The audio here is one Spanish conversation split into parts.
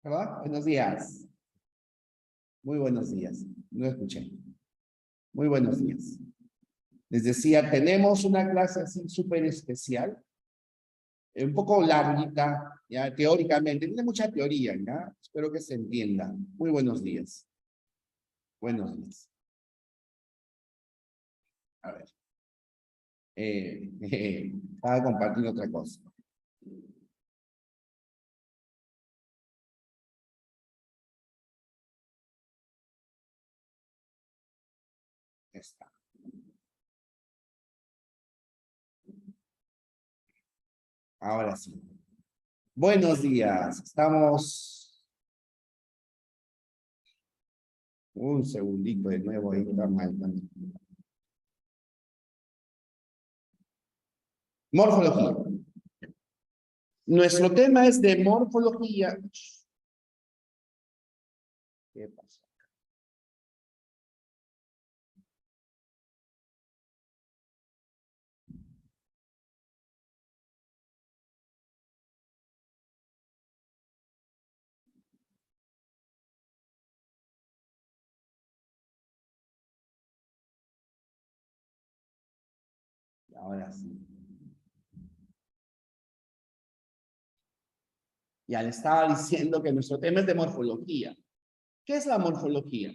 ¿Verdad? Buenos días. Muy buenos días. No escuché. Muy buenos días. Les decía, tenemos una clase así súper especial, un poco larguita, ya teóricamente, tiene mucha teoría, ¿ya? Espero que se entienda. Muy buenos días. Buenos días. A ver. Estaba compartiendo otra cosa. Está. Ahora sí. Buenos días. Estamos. Un segundito de nuevo ahí. Está mal. Morfología. Nuestro tema es de morfología. ¿Qué pasa? Ahora sí. Ya le estaba diciendo que nuestro tema es de morfología. ¿Qué es la morfología?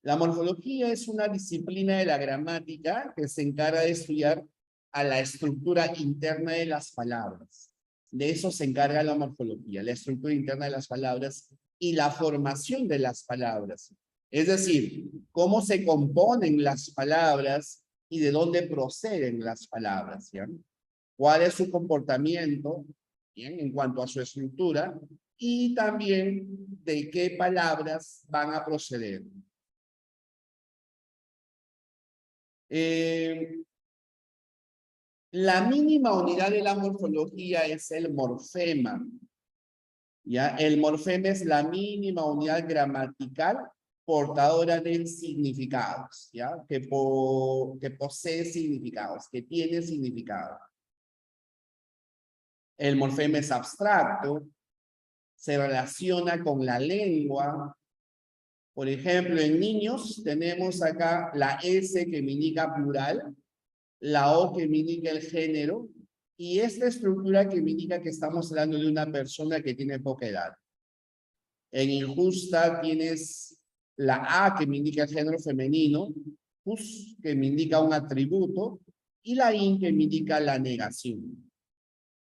La morfología es una disciplina de la gramática que se encarga de estudiar a la estructura interna de las palabras. De eso se encarga la morfología, la estructura interna de las palabras y la formación de las palabras. Es decir, cómo se componen las palabras y de dónde proceden las palabras, ¿ya? ¿Cuál es su comportamiento, bien, en cuanto a su estructura? Y también de qué palabras van a proceder. La mínima unidad de la morfología es el morfema. ¿Ya? El morfema es la mínima unidad gramatical portadora de significados, ¿ya? Que posee significados, que tiene significado. El morfema es abstracto, se relaciona con la lengua. Por ejemplo, en niños tenemos acá la S que me indica plural, la O que me indica el género, y esta estructura que me indica que estamos hablando de una persona que tiene poca edad. En injusta tienes la A que me indica el género femenino, jus que me indica un atributo, y la IN que me indica la negación.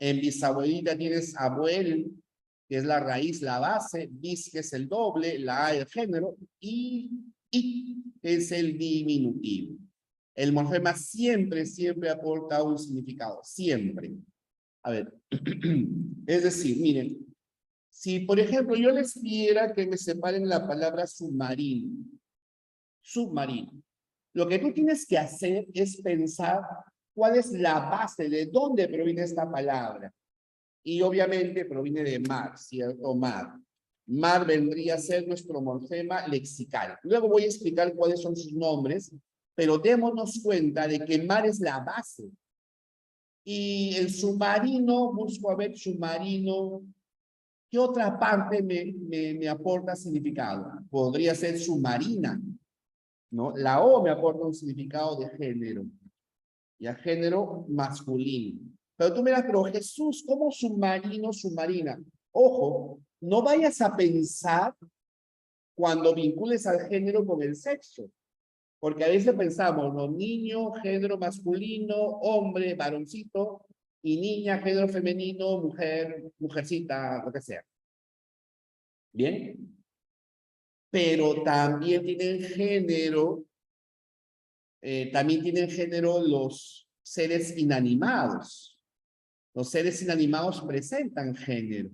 En bisabuelita tienes abuel, que es la raíz, la base, bis, que es el doble, la A el género, y que es el diminutivo. El morfema siempre, siempre aporta un significado, siempre. A ver, es decir, miren, si por ejemplo yo les pidiera que me separen la palabra submarino, submarino, lo que tú tienes que hacer es pensar cuál es la base, de dónde proviene esta palabra. Y obviamente proviene de mar, ¿cierto? Mar. Mar vendría a ser nuestro morfema lexical. Luego voy a explicar cuáles son sus nombres, pero démonos cuenta de que mar es la base. Y el submarino, busco a ver submarino, ¿qué otra parte me aporta significado? Podría ser submarina, ¿no? La O me aporta un significado de género, y a género masculino. Pero tú miras, pero Jesús, ¿cómo submarino, submarina? Ojo, no vayas a pensar cuando vincules al género con el sexo. Porque a veces pensamos, ¿no? Niño, género masculino, hombre, varoncito, y niña, género femenino, mujer, mujercita, lo que sea. ¿Bien? Pero también tienen género los seres inanimados. Los seres inanimados presentan género.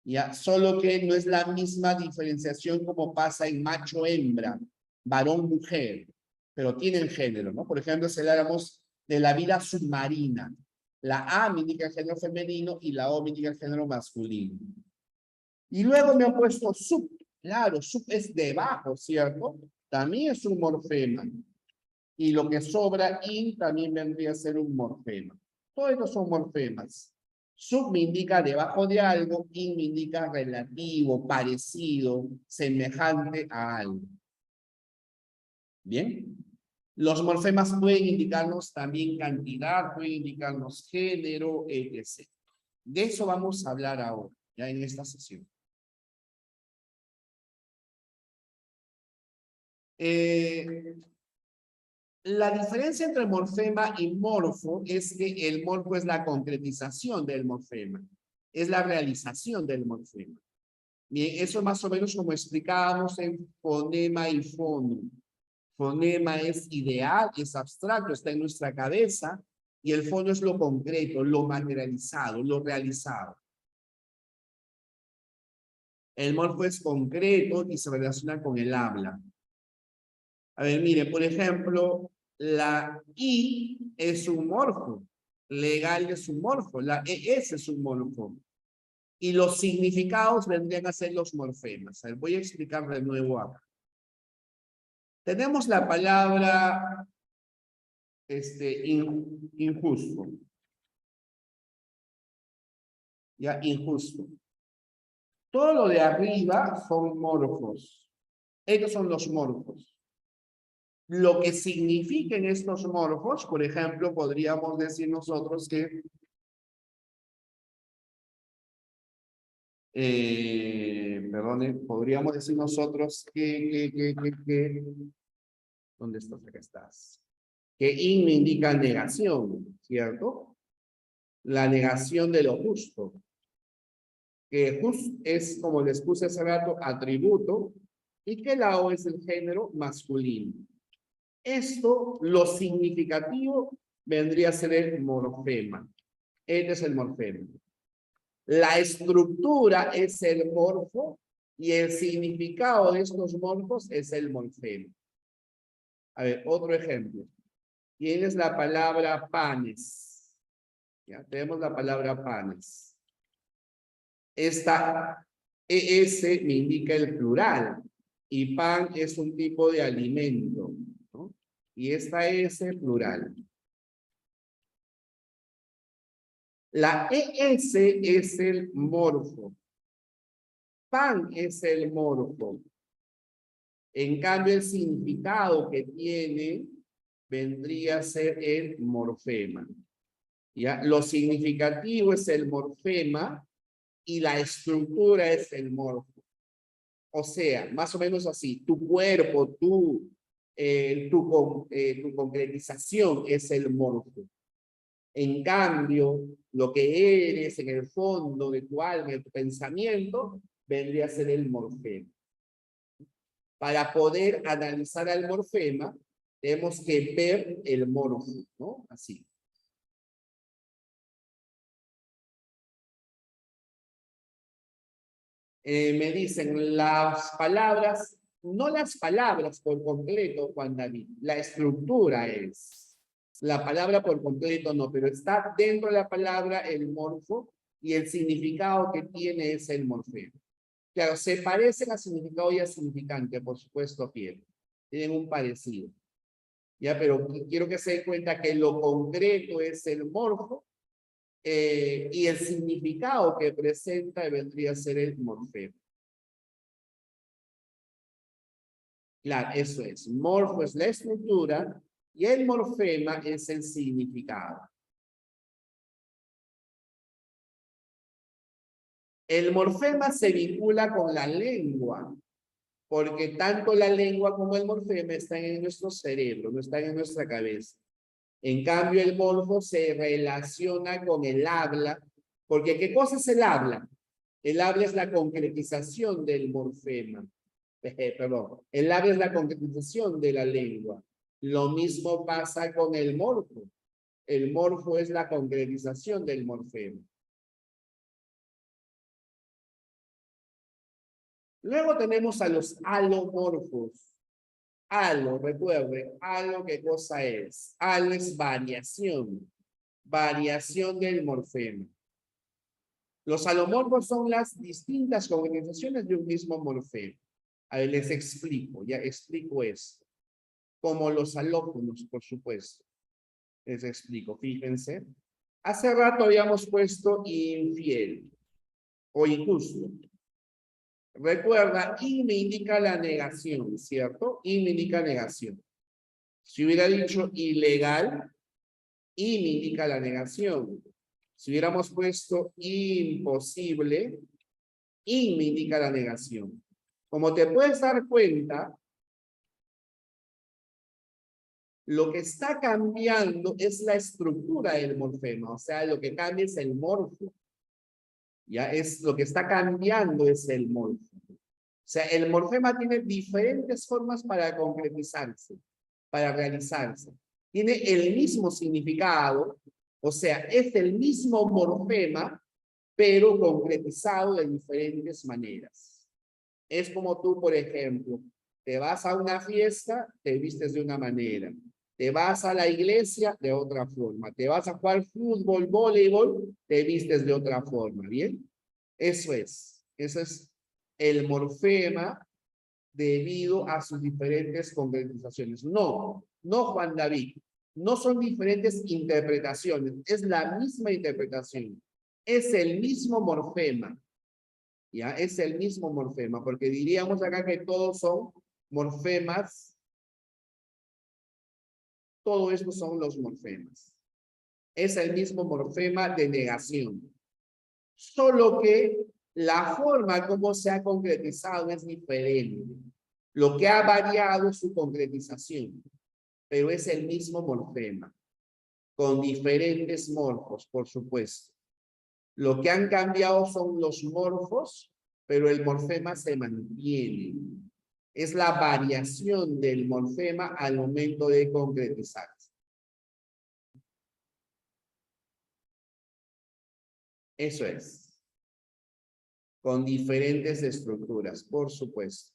Ya, solo que no es la misma diferenciación como pasa en macho-hembra, varón-mujer, pero tienen género, ¿no? Por ejemplo, si habláramos de la vida submarina, la A me indica el género femenino y la O me indica el género masculino. Y luego me han puesto sub, claro, sub es debajo, ¿cierto? También es un morfema. Y lo que sobra in también vendría a ser un morfema. Todos estos son morfemas. Sub me indica debajo de algo, in me indica relativo, parecido, semejante a algo. ¿Bien? Los morfemas pueden indicarnos también cantidad, pueden indicarnos género, etc. De eso vamos a hablar ahora, ya en esta sesión. La diferencia entre morfema y morfo es que el morfo es la concretización del morfema, es la realización del morfema. Bien, eso más o menos como explicábamos en fonema y fono. Fonema es ideal, es abstracto, está en nuestra cabeza, y el fono es lo concreto, lo materializado, lo realizado. El morfo es concreto y se relaciona con el habla. A ver, mire, por ejemplo, la I es un morfo, legal es un morfo, la ES es un morfo. Y los significados vendrían a ser los morfemas. A ver, voy a explicar de nuevo acá. Tenemos la palabra injusto. Ya, injusto. Todo lo de arriba son morfos. Estos son los morfos. Lo que significan estos morfos, por ejemplo, podríamos decir nosotros que perdone, podríamos decir nosotros que ¿dónde estás? Acá estás. Que in me indica negación, ¿cierto? La negación de lo justo. Que just es, como les puse hace rato, atributo, y que la O es el género masculino. Esto, lo significativo, vendría a ser el morfema. Este es el morfema. La estructura es el morfo y el significado de estos morfos es el morfema. A ver, otro ejemplo. Tienes la palabra panes. Ya tenemos la palabra panes. Esta ES me indica el plural y pan es un tipo de alimento, ¿no? Y esta S plural. La ES es el morfo. Pan es el morfo. En cambio, el significado que tiene vendría a ser el morfema. ¿Ya? Lo significativo es el morfema y la estructura es el morfo. O sea, más o menos así, tu cuerpo, tu concretización es el morfo. En cambio, lo que eres en el fondo de tu alma, de tu pensamiento, vendría a ser el morfema. Para poder analizar al morfema, tenemos que ver el morfo, ¿no? Así. Me dicen las palabras, no las palabras por completo, Juan David, la estructura es. La palabra por completo no, pero está dentro de la palabra el morfo y el significado que tiene es el morfema. Claro, se parecen a significado y a significante, por supuesto, Pierre. Tienen un parecido. Ya, pero quiero que se dé cuenta que lo concreto es el morfo y el significado que presenta vendría a ser el morfema. Claro, eso es. Morfo es la estructura y el morfema es el significado. El morfema se vincula con la lengua, porque tanto la lengua como el morfema están en nuestro cerebro, no están en nuestra cabeza. En cambio, el morfo se relaciona con el habla, porque ¿qué cosa es el habla? El habla es la concretización del morfema. Perdón, el habla es la concretización de la lengua. Lo mismo pasa con el morfo. El morfo es la concretización del morfema. Luego tenemos a los alomorfos. Alo, recuerden, alo, ¿qué cosa es? Alo es variación. Variación del morfema. Los alomorfos son las distintas concretizaciones de un mismo morfema. A ver, les explico, ya explico esto. Como los alófonos, por supuesto. Les explico, fíjense. Hace rato habíamos puesto infiel o injusto. Recuerda, y me indica la negación, ¿cierto? Y me indica negación. Si hubiera dicho ilegal, y me indica la negación. Si hubiéramos puesto imposible, y me indica la negación. Como te puedes dar cuenta, lo que está cambiando es la estructura del morfema, o sea, lo que cambia es el morfo. Ya es lo que está cambiando es el morfo. O sea, el morfema tiene diferentes formas para concretizarse, para realizarse. Tiene el mismo significado, o sea, es el mismo morfema, pero concretizado de diferentes maneras. Es como tú, por ejemplo, te vas a una fiesta, te vistes de una manera. Te vas a la iglesia, de otra forma. Te vas a jugar fútbol, voleibol, te vistes de otra forma, ¿bien? Eso es. Eso es el morfema debido a sus diferentes concretizaciones. No, no, Juan David. No son diferentes interpretaciones. Es la misma interpretación. Es el mismo morfema. ¿Ya? Es el mismo morfema, porque diríamos acá que todos son morfemas. Todo esto son los morfemas. Es el mismo morfema de negación. Solo que la forma como se ha concretizado es diferente. Lo que ha variado es su concretización, pero es el mismo morfema, con diferentes morfos, por supuesto. Lo que han cambiado son los morfos, pero el morfema se mantiene. Es la variación del morfema al momento de concretizarse. Eso es. Con diferentes estructuras, por supuesto.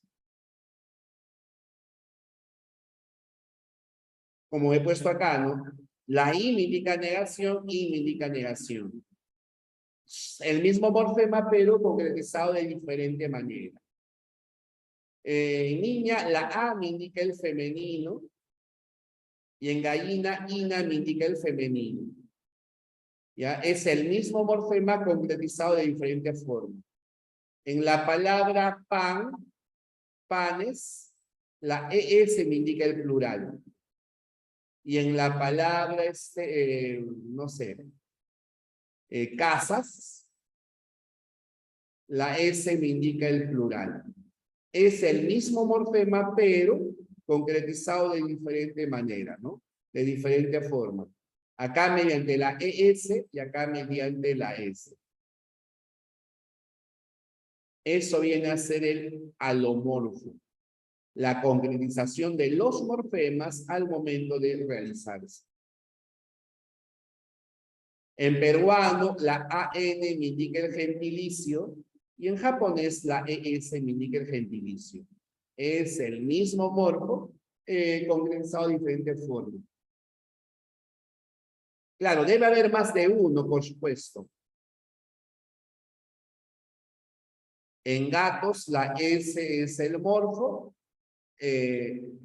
Como he puesto acá, ¿no? La I me indica negación, I me indica negación. El mismo morfema, pero concretizado de diferente manera. En niña, la A me indica el femenino, y en gallina, ina me indica el femenino. ¿Ya? Es el mismo morfema concretizado de diferente forma. En la palabra pan, panes, la ES me indica el plural. Y en la palabra, no sé, casas, la S me indica el plural. Es el mismo morfema, pero concretizado de diferente manera, ¿no? De diferente forma. Acá mediante la ES y acá mediante la S. Eso viene a ser el alomorfo. La concretización de los morfemas al momento de realizarse. En peruano, la AN me indica el gentilicio y en japonés la ES me indica el gentilicio. Es el mismo morfo, concretizado de diferentes formas. Claro, debe haber más de uno, por supuesto. En gatos, la S es el morfo,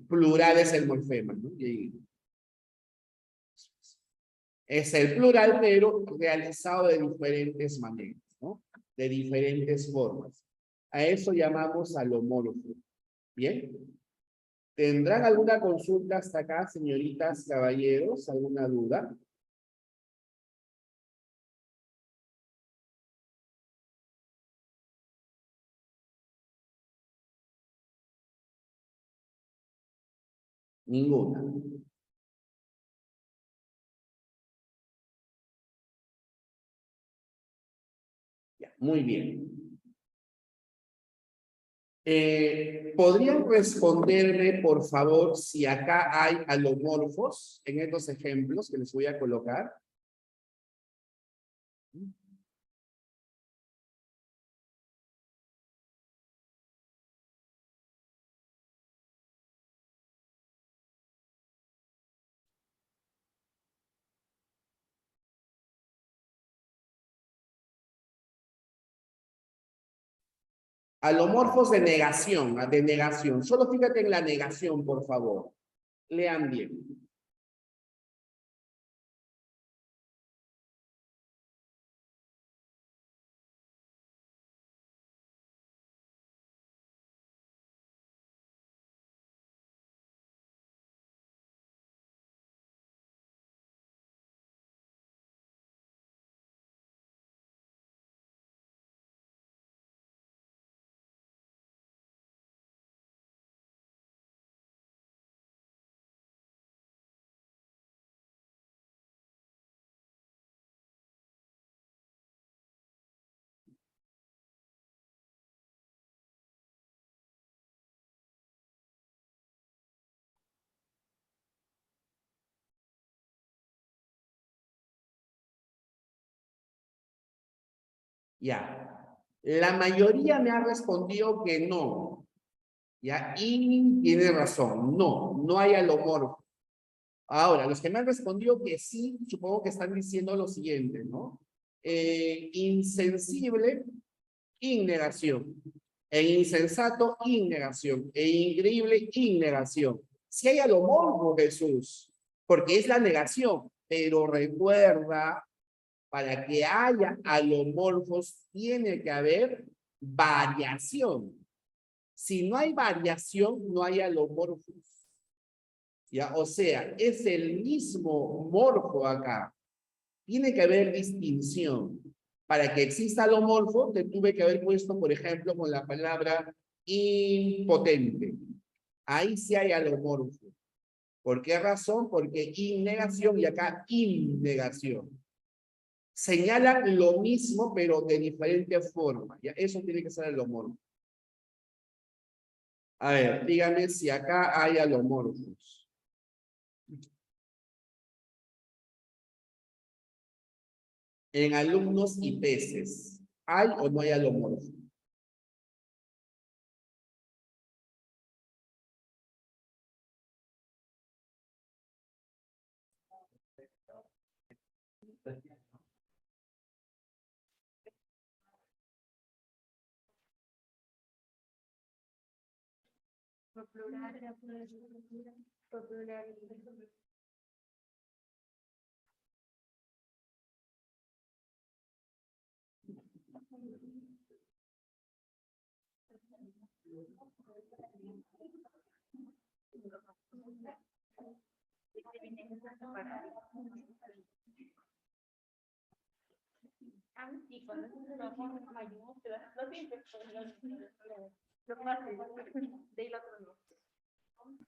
plural es el morfema, ¿no? Es el plural, pero realizado de diferentes maneras, ¿no? De diferentes formas. A eso llamamos alomorfo. ¿Bien? ¿Tendrán alguna consulta hasta acá, señoritas, caballeros? ¿Alguna duda? Ninguna. Ya, muy bien. ¿Podrían responderme, por favor, si acá hay alomorfos en estos ejemplos que les voy a colocar? Alomorfos de negación, de negación. Solo fíjate en la negación, por favor. Lean bien. Ya. La mayoría me ha respondido que no. Ya, y tiene razón, no hay alomorfo. Ahora, los que me han respondido que sí, supongo que están diciendo lo siguiente, ¿no? Insensible, indagación. E insensato, indagación. E increíble, indagación. Si hay alomorfo, Jesús, porque es la negación, pero recuerda, para que haya alomorfos, tiene que haber variación. Si no hay variación, no hay alomorfos. ¿Ya? O sea, es el mismo morfo acá. Tiene que haber distinción. Para que exista alomorfo, te tuve que haber puesto, por ejemplo, con la palabra impotente. Ahí sí hay alomorfo. ¿Por qué razón? Porque innegación y acá indagación. Señalan lo mismo, pero de diferente forma. ¿Ya? Eso tiene que ser alomorfo. A ver, dígame si acá hay alomorfos. En alumnos y peces, ¿hay o no hay alomorfo?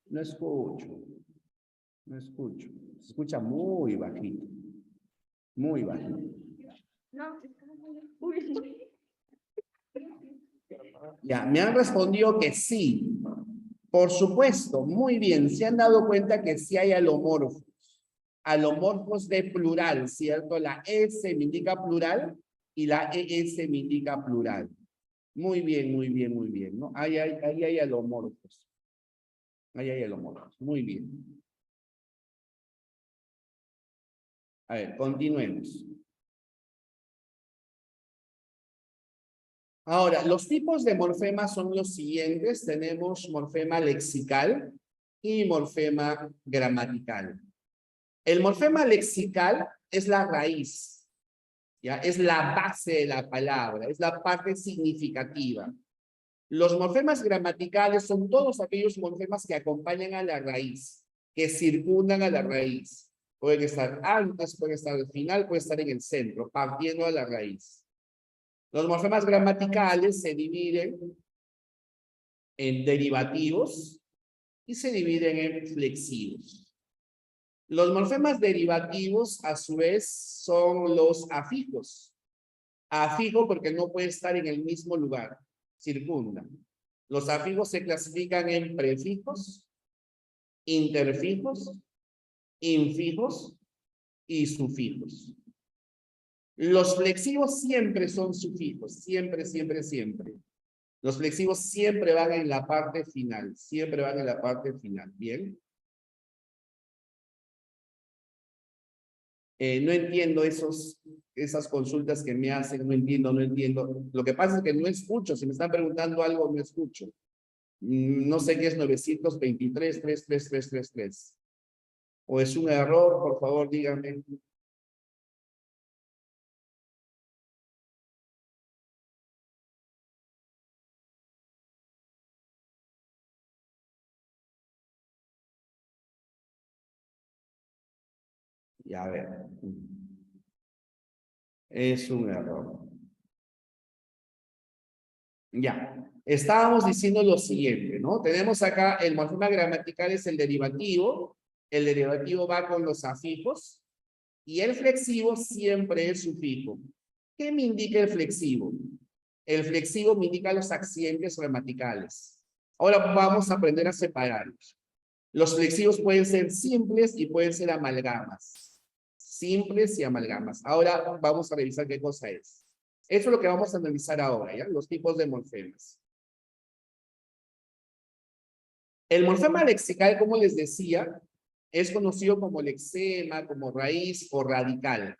No escucho, no escucho. Se escucha muy bajito, muy bajito. Ya, me han respondido que sí. Por supuesto, muy bien. Se han dado cuenta que sí hay alomorfos. Alomorfos de plural, ¿cierto? La S me indica plural y la ES me indica plural. Muy bien, muy bien, muy bien, ¿no? Ahí hay alomorfos. Ahí hay alomorfos. Muy bien. A ver, continuemos. Ahora, los tipos de morfemas son los siguientes. Tenemos morfema lexical y morfema gramatical. El morfema lexical es la raíz, ¿ya? Es la base de la palabra, es la parte significativa. Los morfemas gramaticales son todos aquellos morfemas que acompañan a la raíz, que circundan a la raíz. Pueden estar antes, pueden estar al final, pueden estar en el centro, partiendo de la raíz. Los morfemas gramaticales se dividen en derivativos y se dividen en flexivos. Los morfemas derivativos, a su vez, son los afijos. Afijo porque no puede estar en el mismo lugar, circundan. Los afijos se clasifican en prefijos, interfijos, infijos y sufijos. Los flexivos siempre son sufijos, siempre, siempre, siempre. Los flexivos siempre van en la parte final, siempre van en la parte final. Bien. No entiendo esas consultas que me hacen, no entiendo. Lo que pasa es que no escucho, si me están preguntando algo, no escucho. No sé qué es 923-33333. O es un error, por favor, díganme. Ya, a ver. Es un error. Ya. Estábamos diciendo lo siguiente, ¿no? Tenemos acá el morfema gramatical es el derivativo. El derivativo va con los afijos. Y el flexivo siempre es sufijo. ¿Qué me indica el flexivo? El flexivo me indica los accidentes gramaticales. Ahora vamos a aprender a separarlos. Los flexivos pueden ser simples y pueden ser amalgamas. Simples y amalgamas. Ahora vamos a revisar qué cosa es. Eso es lo que vamos a analizar ahora, ¿ya? Los tipos de morfemas. El morfema lexical, como les decía, es conocido como lexema, como raíz o radical.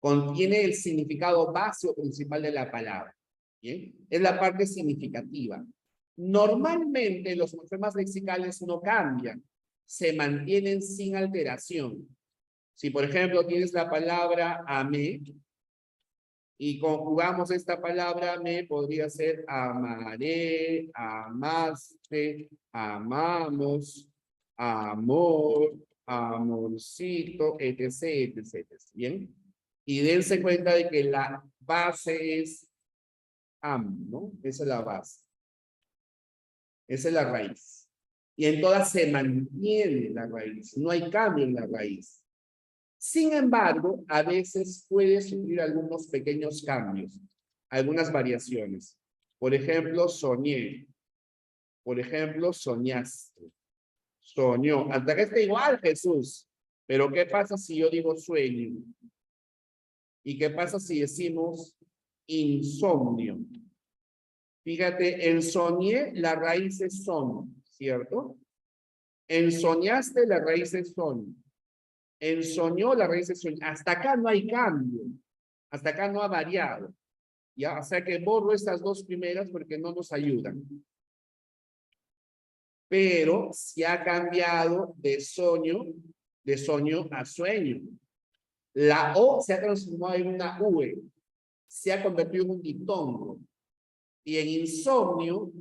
Contiene el significado base o principal de la palabra. ¿Bien? Es la parte significativa. Normalmente los morfemas lexicales no cambian, se mantienen sin alteración. Si, por ejemplo, tienes la palabra amé y conjugamos esta palabra amé, podría ser amaré, amaste, amamos, amor, amorcito, etc, etc, etc. ¿Bien? Y dense cuenta de que la base es am, ¿no? Esa es la base. Esa es la raíz. Y en todas se mantiene la raíz. No hay cambio en la raíz. Sin embargo, a veces puede sufrir algunos pequeños cambios, algunas variaciones. Por ejemplo, soñé. Por ejemplo, soñaste. Soñó. Hasta acá está igual, Jesús. Pero ¿qué pasa si yo digo sueño? ¿Y qué pasa si decimos insomnio? Fíjate, en soñé la raíz es son, ¿cierto? En soñaste la raíz es son. En soñó la raíz es son. Hasta acá no hay cambio. Hasta acá no ha variado. ¿Ya? O sea que borro estas dos primeras porque no nos ayudan. Pero se ha cambiado de soño a sueño. La O se ha transformado en una UE. Se ha convertido en un diptongo. Y en insomnio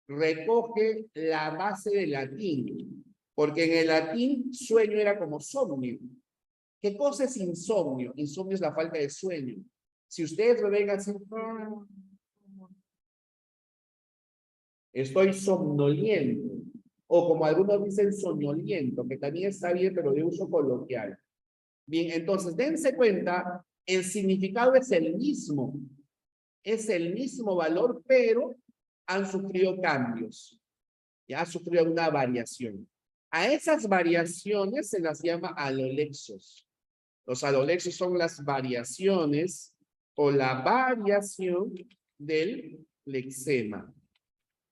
recoge la base del latín, porque en el latín sueño era como somnio. ¿Qué cosa es insomnio? Insomnio es la falta de sueño. Si ustedes lo ven así, estoy somnoliento, o como algunos dicen soñoliento, que también está bien, pero de uso coloquial. Bien, entonces dense cuenta, el significado es el mismo. Es el mismo valor, pero han sufrido cambios. Ya ha sufrido una variación. A esas variaciones se las llama alolexos. Los alolexos son las variaciones o la variación del lexema.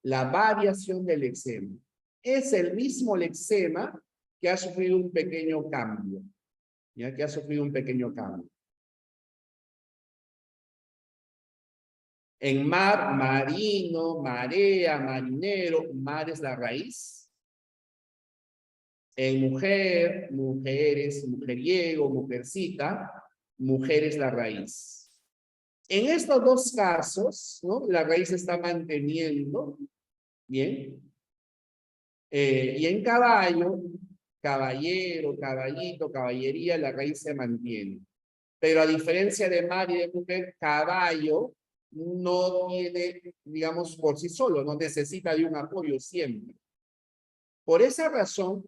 La variación del lexema. Es el mismo lexema que ha sufrido un pequeño cambio. Ya que ha sufrido un pequeño cambio. En mar, marino, marea, marinero, mar es la raíz. En mujer, mujeres, mujeriego, mujercita, mujer es la raíz. En estos dos casos, ¿no? La raíz se está manteniendo, ¿bien? Y en caballo, caballero, caballito, caballería, la raíz se mantiene. Pero a diferencia de mar y de mujer, caballo no tiene, digamos, por sí solo, no necesita de un apoyo siempre. Por esa razón,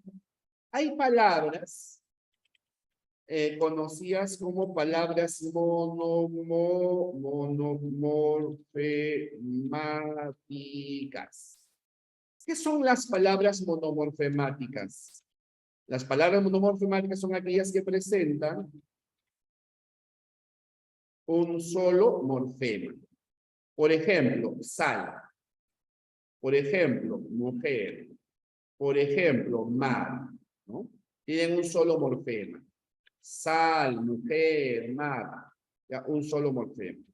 hay palabras conocidas como palabras monomorfemáticas. ¿Qué son las palabras monomorfemáticas? Las palabras monomorfemáticas son aquellas que presentan un solo morfema. Por ejemplo, sal. Por ejemplo, mujer. Por ejemplo, mar. ¿No? Tienen un solo morfema. Sal, mujer, mar. Ya, un solo morfema.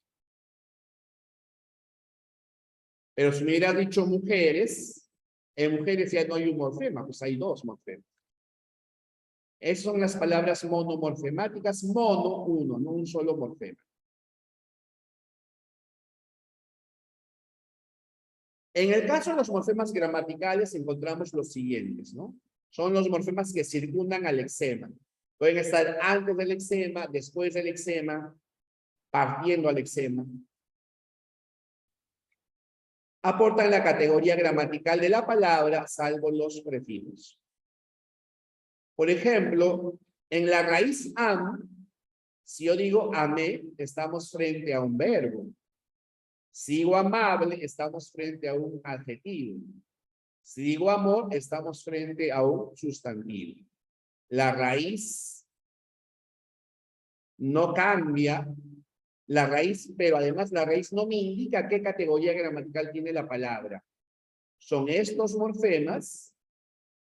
Pero si me hubiera dicho mujeres, en mujeres ya no hay un morfema, pues hay dos morfemas. Esas son las palabras monomorfemáticas. Mono, uno, no un solo morfema. En el caso de los morfemas gramaticales encontramos los siguientes, ¿no? Son los morfemas que circundan al lexema. Pueden estar antes del lexema, después del lexema, partiendo al lexema. Aportan la categoría gramatical de la palabra, salvo los prefijos. Por ejemplo, en la raíz am, si yo digo amé, estamos frente a un verbo. Si digo amable, estamos frente a un adjetivo. Si digo amor, estamos frente a un sustantivo. La raíz no cambia, la raíz, pero además la raíz no me indica qué categoría gramatical tiene la palabra. Son estos morfemas,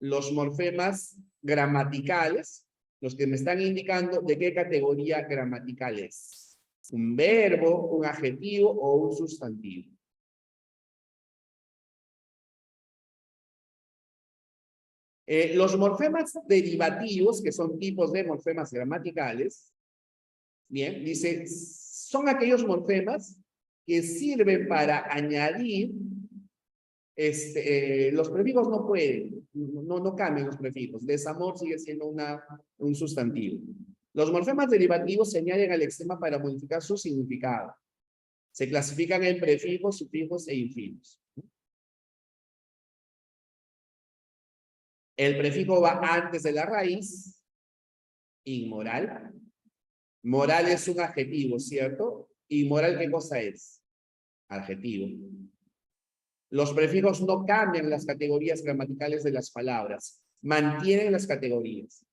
los morfemas gramaticales, los que me están indicando de qué categoría gramatical es. Un verbo, un adjetivo o un sustantivo. Los morfemas derivativos, que son tipos de morfemas gramaticales, bien, dice, son aquellos morfemas que sirven para añadir, los prefijos no pueden, no cambian los prefijos. Desamor sigue siendo un sustantivo. Los morfemas derivativos se añaden al lexema para modificar su significado. Se clasifican en prefijos, sufijos e infijos. El prefijo va antes de la raíz. Inmoral. Moral es un adjetivo, ¿cierto? Inmoral, ¿qué cosa es? Adjetivo. Los prefijos no cambian las categorías gramaticales de las palabras. Mantienen las categorías.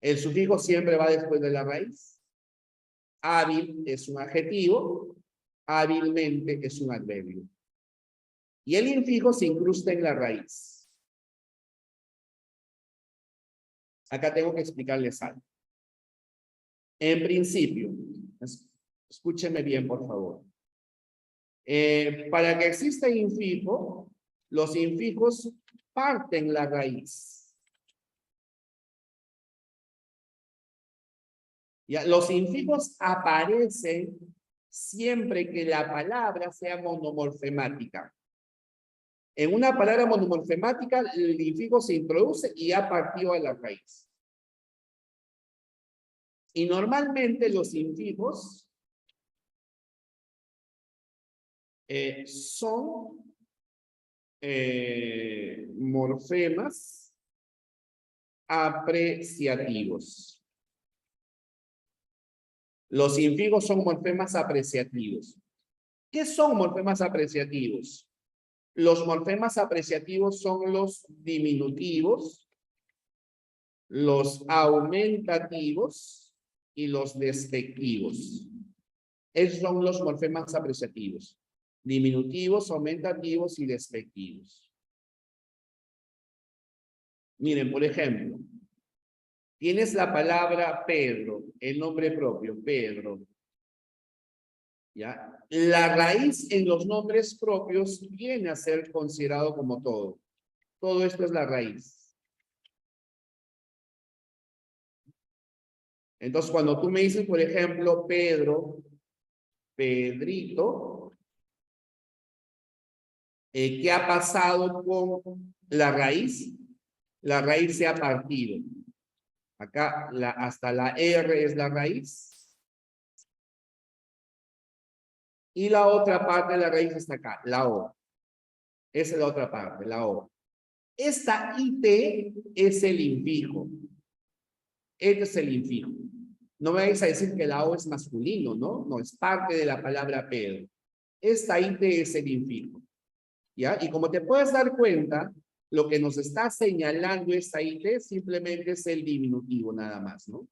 El sufijo siempre va después de la raíz. Hábil es un adjetivo. Hábilmente es un adverbio. Y el infijo se incrusta en la raíz. Acá tengo que explicarles algo. En principio, escúchenme bien, por favor. Para que exista infijo, los infijos parten la raíz. Ya, los infijos aparecen siempre que la palabra sea monomorfemática. En una palabra monomorfemática, el infijo se introduce y ha partido a la raíz. Y normalmente los infijos son morfemas apreciativos. Los infijos son morfemas apreciativos. ¿Qué son morfemas apreciativos? Los morfemas apreciativos son los diminutivos, los aumentativos y los despectivos. Esos son los morfemas apreciativos. Diminutivos, aumentativos y despectivos. Miren, por ejemplo, tienes la palabra Pedro, el nombre propio, Pedro. ¿Ya? La raíz en los nombres propios viene a ser considerado como todo. Todo esto es la raíz. Entonces, cuando tú me dices, por ejemplo, Pedro, Pedrito, ¿qué ha pasado con la raíz? La raíz se ha partido. Acá hasta la R es la raíz. Y la otra parte de la raíz está acá, la O. Esa es la otra parte, la O. Esta IT es el infijo. Este es el infijo. No me vais a decir que la O es masculino, ¿no? No, es parte de la palabra Pedro. Esta IT es el infijo. ¿Ya? Y como te puedes dar cuenta, lo que nos está señalando esta IT simplemente es el diminutivo, nada más, ¿no?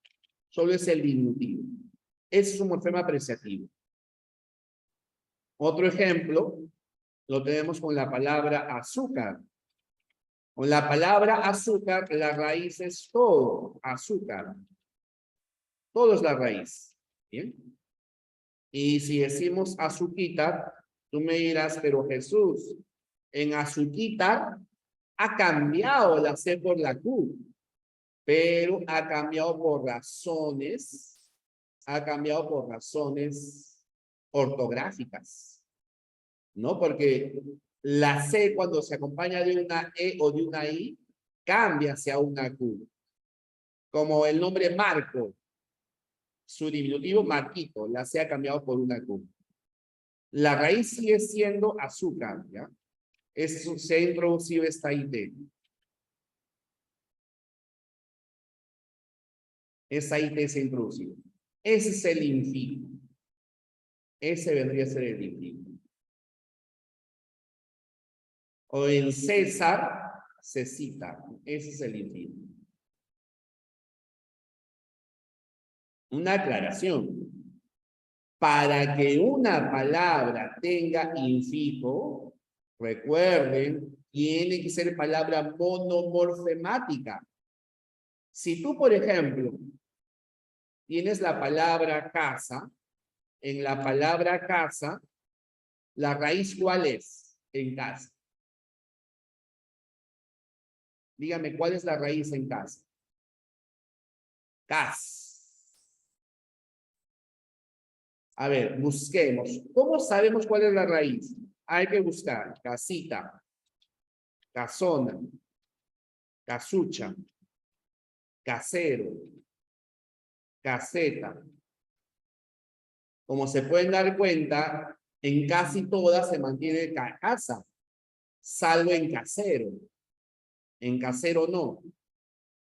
Solo es el diminutivo. Ese es un morfema apreciativo. Otro ejemplo lo tenemos con la palabra azúcar. Con la palabra azúcar, la raíz es todo, azúcar. Todo es la raíz. ¿Bien? Y si decimos azuquita, tú me dirás, pero Jesús, en azuquita ha cambiado la C por la Q, pero ha cambiado por razones ortográficas, ¿no? Porque la C cuando se acompaña de una E o de una I, cambia hacia una Q. Como el nombre Marco, su diminutivo Marquito, la C ha cambiado por una Q. La raíz sigue siendo azúcar, ¿ya? Se ha introducido esta IT. Esa IT se ha introducido. Ese es el infijo. Ese vendría a ser el infijo. O en César, Cecita. Ese es el infijo. Una aclaración. Para que una palabra tenga infijo, recuerden, tiene que ser palabra monomorfemática. Si tú, por ejemplo, tienes la palabra casa, en la palabra casa, ¿la raíz cuál es en casa? Dígame, ¿cuál es la raíz en casa? Cas. A ver, busquemos. ¿Cómo sabemos cuál es la raíz? Hay que buscar casita, casona, casucha, casero, caseta. Como se pueden dar cuenta, en casi todas se mantiene casa, salvo en casero. En casero no.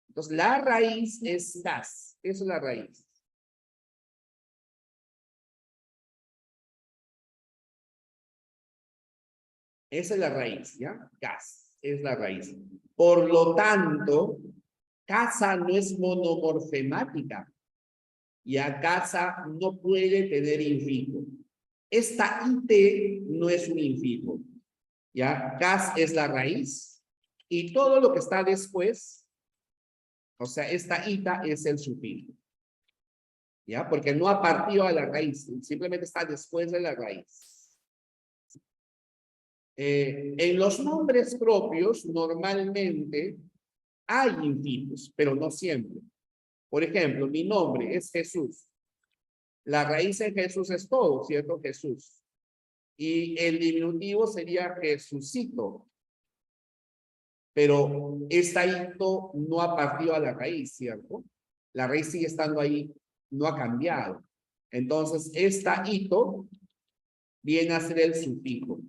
Entonces, la raíz es cas. Eso es la raíz. Esa es la raíz, ¿ya? Cas es la raíz. Por lo tanto, casa no es monomorfemática. Ya casa no puede tener infijo. Esta IT no es un infijo. Ya, cas es la raíz y todo lo que está después, o sea, esta ita es el sufijo. Ya, porque no ha partido a la raíz, simplemente está después de la raíz. En los nombres propios, normalmente hay infijos, pero no siempre. Por ejemplo, mi nombre es Jesús. La raíz en Jesús es todo, ¿cierto? Jesús. Y el diminutivo sería Jesucito. Pero esta hito no ha partido a la raíz, ¿cierto? La raíz sigue estando ahí, no ha cambiado. Entonces, esta hito viene a ser el sufijo.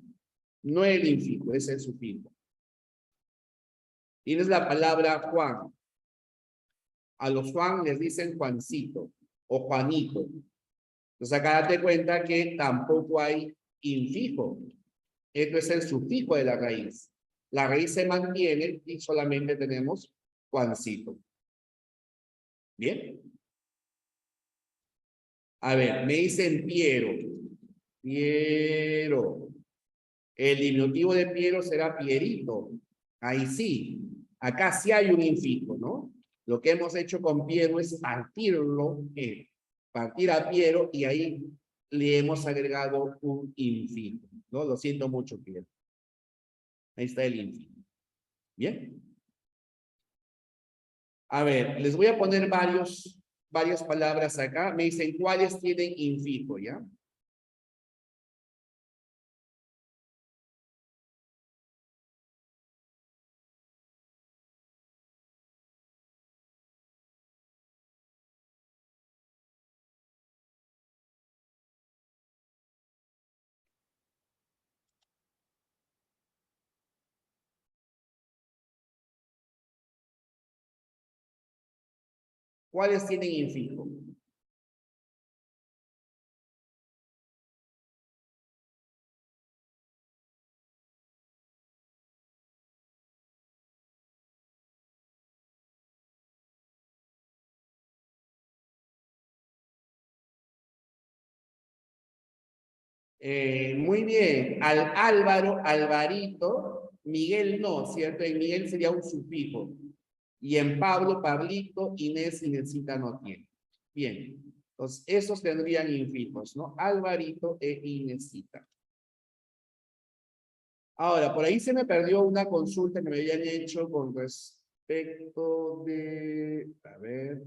No el infijo, es el sufijo. Tienes la palabra Juan. A los Juan les dicen Juancito o Juanito. Entonces acá date cuenta que tampoco hay infijo. Esto es el sufijo de la raíz. La raíz se mantiene y solamente tenemos Juancito. ¿Bien? A ver, me dicen Piero. Piero. El diminutivo de Piero será Pierito. Ahí sí. Acá sí hay un infijo, ¿no? Lo que hemos hecho con Piero es partirlo, partir a Piero y ahí le hemos agregado un infijo, ¿no? Lo siento mucho, Piero. Ahí está el infijo. ¿Bien? A ver, les voy a poner varias palabras acá. Me dicen cuáles tienen infijo, ¿ya? ¿Cuáles tienen infijo? Muy bien. Al Álvaro, Alvarito, Miguel no, ¿cierto? En Miguel sería un sufijo. Y en Pablo, Pablito, Inés, Inesita no tiene. Bien. Entonces, esos tendrían infijos, ¿no? Alvarito e Inesita. Ahora, por ahí se me perdió una consulta que me habían hecho con respecto de... A ver.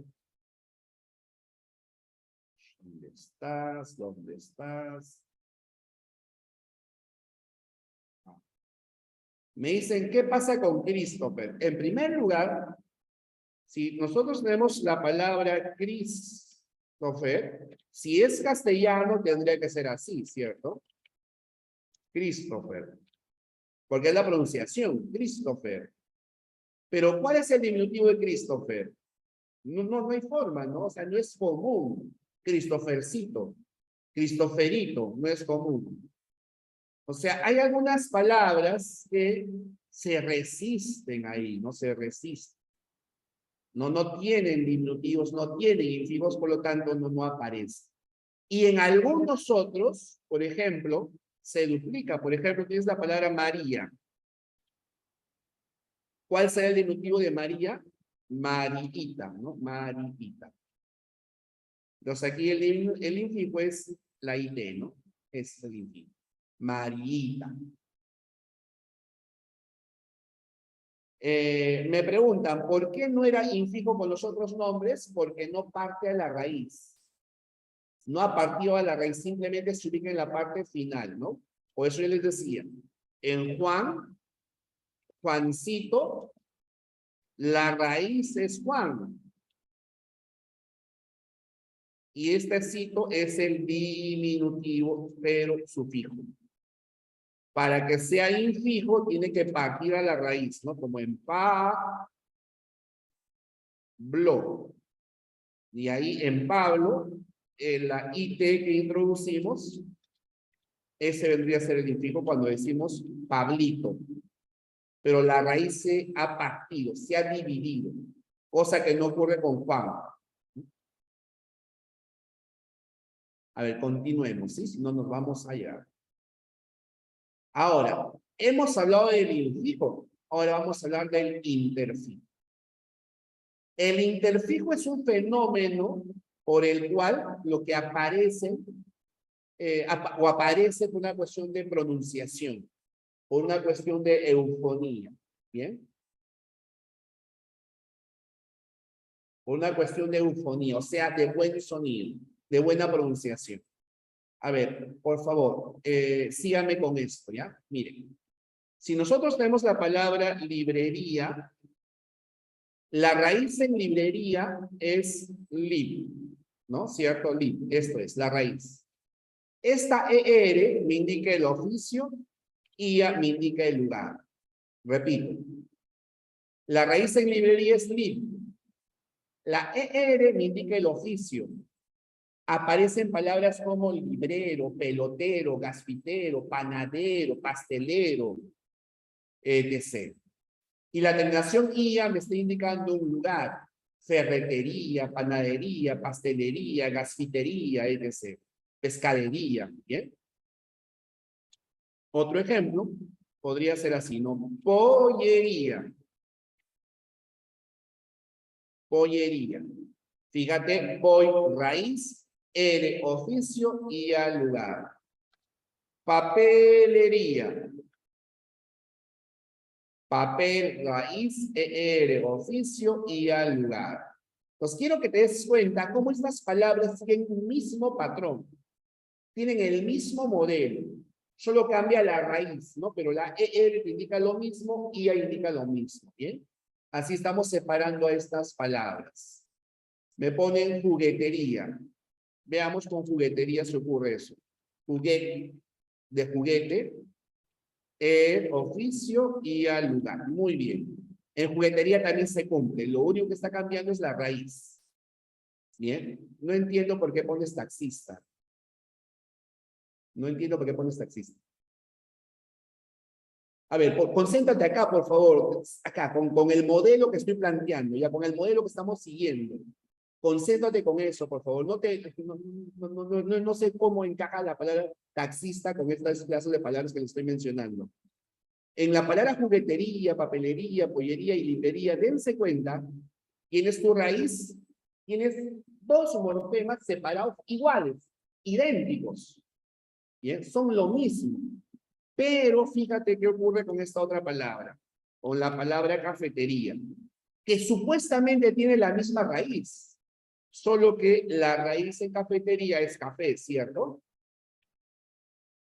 ¿Dónde estás? ¿Dónde estás? Me dicen, ¿qué pasa con Christopher? En primer lugar, si nosotros tenemos la palabra Christopher, si es castellano tendría que ser así, ¿cierto? Christopher. Porque es la pronunciación, Christopher. Pero ¿cuál es el diminutivo de Christopher? No hay forma, ¿no? O sea, no es común. Christophercito, Cristoferito, no es común. O sea, hay algunas palabras que se resisten ahí, no se resisten. No tienen diminutivos, no tienen infijos, por lo tanto no aparece. Y en algunos otros, por ejemplo, se duplica. Por ejemplo, tienes la palabra María. ¿Cuál será el diminutivo de María? Mariita, ¿no? Mariita. Entonces aquí el infijo es la IT, ¿no? Es el infijo. Mariita. Me preguntan, ¿por qué no era infijo con los otros nombres? Porque no parte a la raíz. No ha partido a la raíz, simplemente se ubica en la parte final, ¿no? Por eso yo les decía, en Juan, Juancito, la raíz es Juan. Y este cito es el diminutivo, pero sufijo. Para que sea infijo, tiene que partir a la raíz, ¿no? Como en Pablo. Y ahí en Pablo, la IT que introducimos, ese vendría a ser el infijo cuando decimos Pablito. Pero la raíz se ha partido, se ha dividido, cosa que no ocurre con Juan. A ver, continuemos, ¿sí? Si no nos vamos allá. Ahora, hemos hablado del infijo, ahora vamos a hablar del interfijo. El interfijo es un fenómeno por el cual lo que aparece o aparece por una cuestión de pronunciación, por una cuestión de eufonía, ¿bien? Por una cuestión de eufonía, o sea, de buen sonido, de buena pronunciación. A ver, por favor, síganme con esto, ¿ya? Miren, si nosotros tenemos la palabra librería, la raíz en librería es lib, ¿no? ¿Cierto? Lib, esto es la raíz. Esta ER me indica el oficio y IA me indica el lugar. Repito, la raíz en librería es lib. La ER me indica el oficio. Aparecen palabras como librero, pelotero, gasfitero, panadero, pastelero, etc. Y la terminación IA me está indicando un lugar. Ferretería, panadería, pastelería, gasfitería, etc. Pescadería, ¿bien? Otro ejemplo podría ser así, ¿no? Pollería. Pollería. Fíjate, poi, raíz, R, oficio, y al lugar. Papelería. Papel, raíz, ER, oficio, y al lugar. Entonces, quiero que te des cuenta cómo estas palabras tienen un mismo patrón. Tienen el mismo modelo. Solo cambia la raíz, ¿no? Pero la ER te indica lo mismo y IA indica lo mismo, ¿bien? Así estamos separando a estas palabras. Me ponen juguetería. Veamos con juguetería si ocurre eso. Juguete, de juguete, el oficio y al lugar. Muy bien. En juguetería también se cumple. Lo único que está cambiando es la raíz. Bien. No entiendo por qué pones taxista. No entiendo por qué pones taxista. A ver, concéntrate acá, por favor. Acá, con el modelo que estoy planteando, ya con el modelo que estamos siguiendo. Concéntrate con eso, por favor. No sé cómo encaja la palabra taxista con estas clases de palabras que les estoy mencionando. En la palabra juguetería, papelería, pollería y librería, dense cuenta, tienes tu raíz, tienes dos morfemas separados iguales, idénticos. ¿Bien? Son lo mismo. Pero fíjate qué ocurre con esta otra palabra, con la palabra cafetería, que supuestamente tiene la misma raíz, solo que la raíz en cafetería es café, ¿cierto?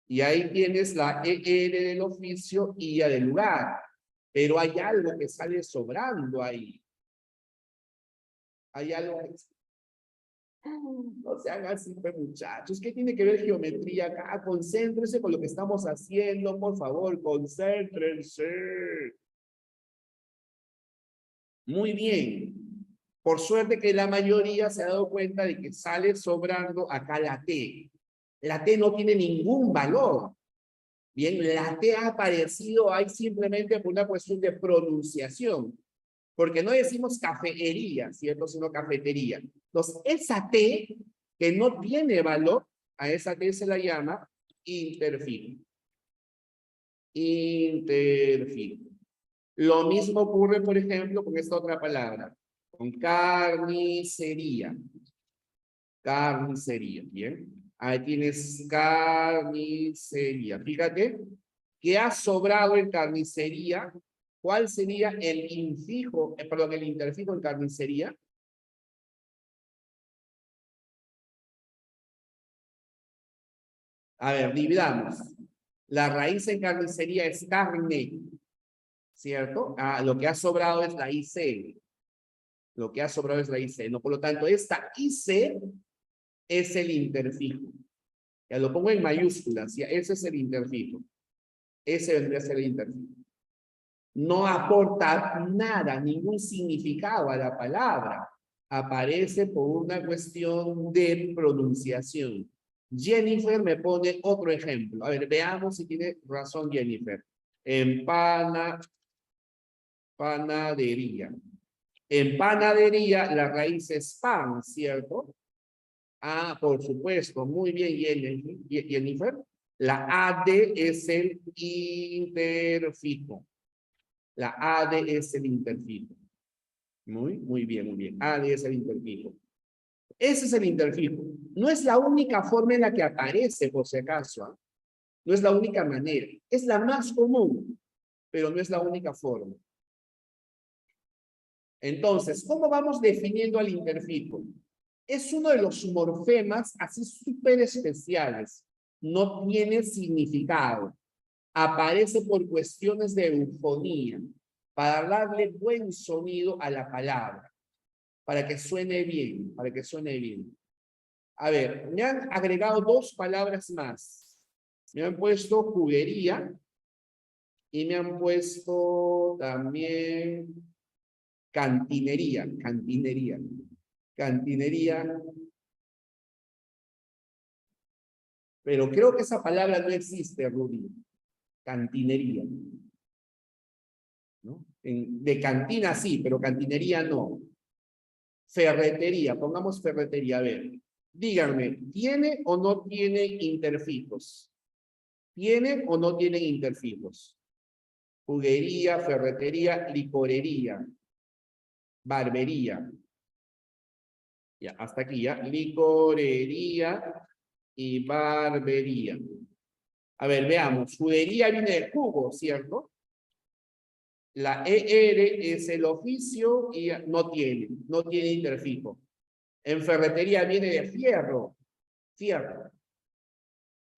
Y ahí tienes la ER del oficio y ya del lugar. Pero hay algo que sale sobrando ahí. Hay algo que... No sean así, pues, muchachos. ¿Qué tiene que ver geometría acá? Concéntrense con lo que estamos haciendo, por favor. Concéntrense. Muy bien. Por suerte que la mayoría se ha dado cuenta de que sale sobrando acá la T. La T no tiene ningún valor. Bien, la T ha aparecido ahí simplemente por una cuestión de pronunciación. Porque no decimos cafetería, ¿cierto? Sino cafetería. Entonces, esa T que no tiene valor, a esa T se la llama interfijo. Interfijo. Lo mismo ocurre, por ejemplo, con esta otra palabra, con carnicería. Carnicería, ¿bien? Ahí tienes carnicería. Fíjate, ¿qué ha sobrado en carnicería? ¿Cuál sería el infijo, perdón, el interfijo en carnicería? A ver, dividamos. La raíz en carnicería es carne, ¿cierto? Lo que ha sobrado es la IC. Lo que ha sobrado es la IC, ¿no? Por lo tanto, esta IC es el interfijo. Ya lo pongo en mayúsculas, ya, ese es el interfijo. Ese vendría a ser el interfijo. No aporta nada, ningún significado a la palabra. Aparece por una cuestión de pronunciación. Jennifer me pone otro ejemplo. A ver, veamos si tiene razón Jennifer. Panadería. En panadería la raíz es pan, ¿cierto? Por supuesto. Muy bien, Jennifer. La AD es el interfijo. La AD es el interfijo. Muy bien, muy bien. AD es el interfijo. Ese es el interfijo. No es la única forma en la que aparece, por si acaso. ¿Eh? No es la única manera. Es la más común, pero no es la única forma. Entonces, ¿cómo vamos definiendo al interfijo? Es uno de los morfemas así súper especiales. No tiene significado. Aparece por cuestiones de eufonía, para darle buen sonido a la palabra, para que suene bien, para que suene bien. A ver, me han agregado dos palabras más. Me han puesto juguería y me han puesto también cantinería, cantinería. Cantinería. Pero creo que esa palabra no existe, Rudy. Cantinería. ¿No? De cantina sí, pero cantinería no. Ferretería, pongamos ferretería, a ver. Díganme, ¿tiene o no tiene interfijos? ¿Tiene o no tienen interfijos? Juguería, ferretería, licorería, barbería. Ya, hasta aquí ya. Licorería y barbería. A ver, veamos. Juguería viene de jugo, ¿cierto? La ER es el oficio y no tiene interfijo. En ferretería viene de fierro, fierro,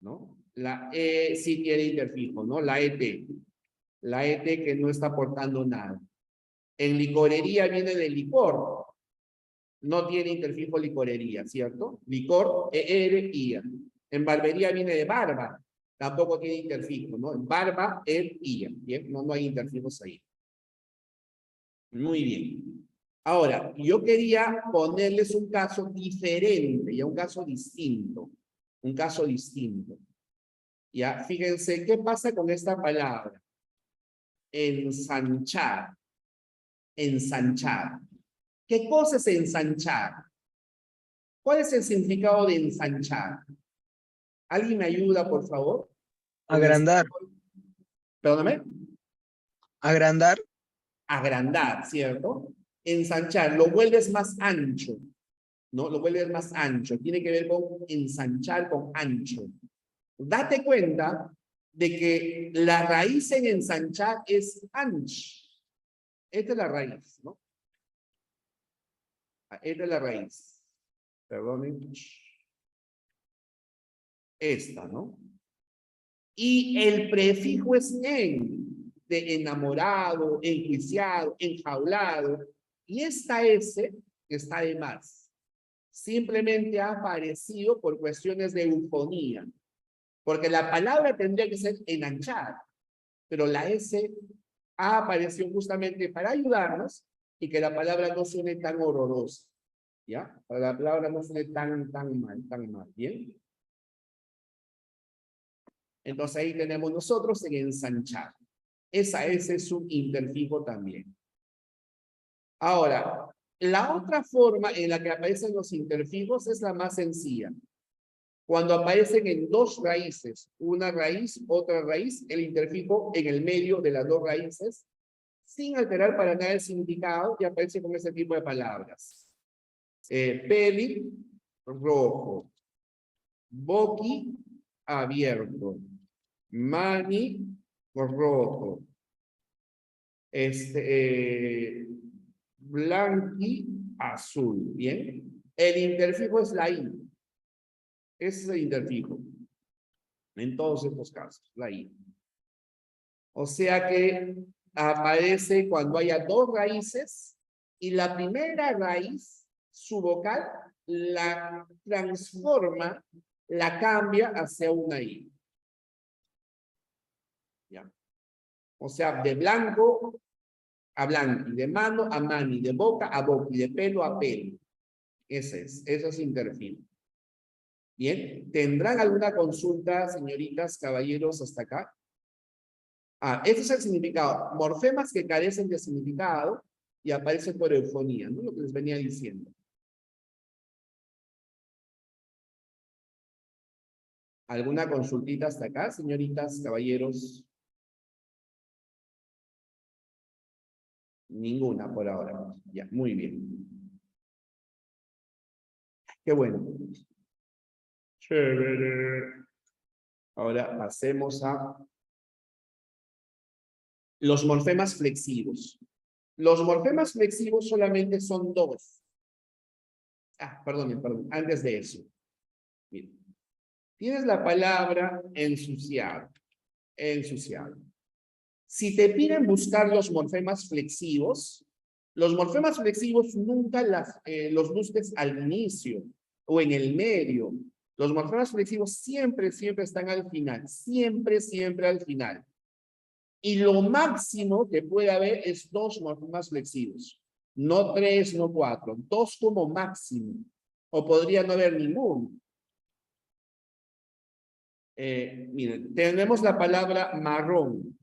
¿no? La E sí tiene interfijo, ¿no? La ET que no está aportando nada. En licorería viene de licor, no tiene interfijo licorería, ¿cierto? Licor, ER-IA. En barbería viene de barba, tampoco tiene interfijo, ¿no? En barba, IA, ¿bien? No hay interfijos ahí. Muy bien. Ahora, yo quería ponerles un caso diferente, ya un caso distinto. Un caso distinto. Ya, fíjense, ¿qué pasa con esta palabra? Ensanchar. Ensanchar. ¿Qué cosa es ensanchar? ¿Cuál es el significado de ensanchar? ¿Alguien me ayuda, por favor? Con el... Agrandar. Perdóname. Agrandar. Agrandar, ¿cierto? Ensanchar, lo vuelves más ancho, ¿no? Lo vuelves más ancho. Tiene que ver con ensanchar, con ancho. Date cuenta de que la raíz en ensanchar es anch. Esta es la raíz, ¿no? Esta es la raíz. Perdonen. Esta, ¿no? Y el prefijo es en, de enamorado, enjuiciado, enjaulado. Y esta S está de más. Simplemente ha aparecido por cuestiones de eufonía. Porque la palabra tendría que ser enanchar. Pero la S ha aparecido justamente para ayudarnos y que la palabra no suene tan horrorosa. ¿Ya? Para la palabra no suene tan mal. ¿Bien? Entonces ahí tenemos nosotros en ensanchar. Ese es un interfijo también. Ahora, La otra forma en la que aparecen los interfijos es la más sencilla. Cuando aparecen en dos raíces, una raíz, otra raíz, el interfijo en el medio de las dos raíces, sin alterar para nada el significado, y aparece con ese tipo de palabras. Peli, rojo. Boqui, abierto. Mani, rojo. Blanqui, azul. Bien. El interfijo es la I. Ese es el interfijo. En todos estos casos, la I. O sea que aparece cuando haya dos raíces y la primera raíz, su vocal, la transforma, la cambia hacia una I. ¿Ya? O sea, de blanco a blanqui, de mano a mani, de boca a boqui, de pelo a pelo. Eso es interfijo. Bien, ¿tendrán alguna consulta, señoritas, caballeros, hasta acá? Este es el significado. Morfemas que carecen de significado y aparecen por eufonía, ¿no? Lo que les venía diciendo. ¿Alguna consultita hasta acá, señoritas, caballeros? Ninguna por ahora. Ya, muy bien. Qué bueno. Chévere. Ahora pasemos a los morfemas flexivos. Los morfemas flexivos solamente son dos. Perdón. Antes de eso. Mira. Tienes la palabra ensuciado. Ensuciado. Si te piden buscar los morfemas flexivos nunca los busques al inicio o en el medio. Los morfemas flexivos siempre están al final. Siempre al final. Y lo máximo que puede haber es dos morfemas flexivos. No tres, no cuatro. Dos como máximo. O podría no haber ninguno. Miren, tenemos la palabra marrón.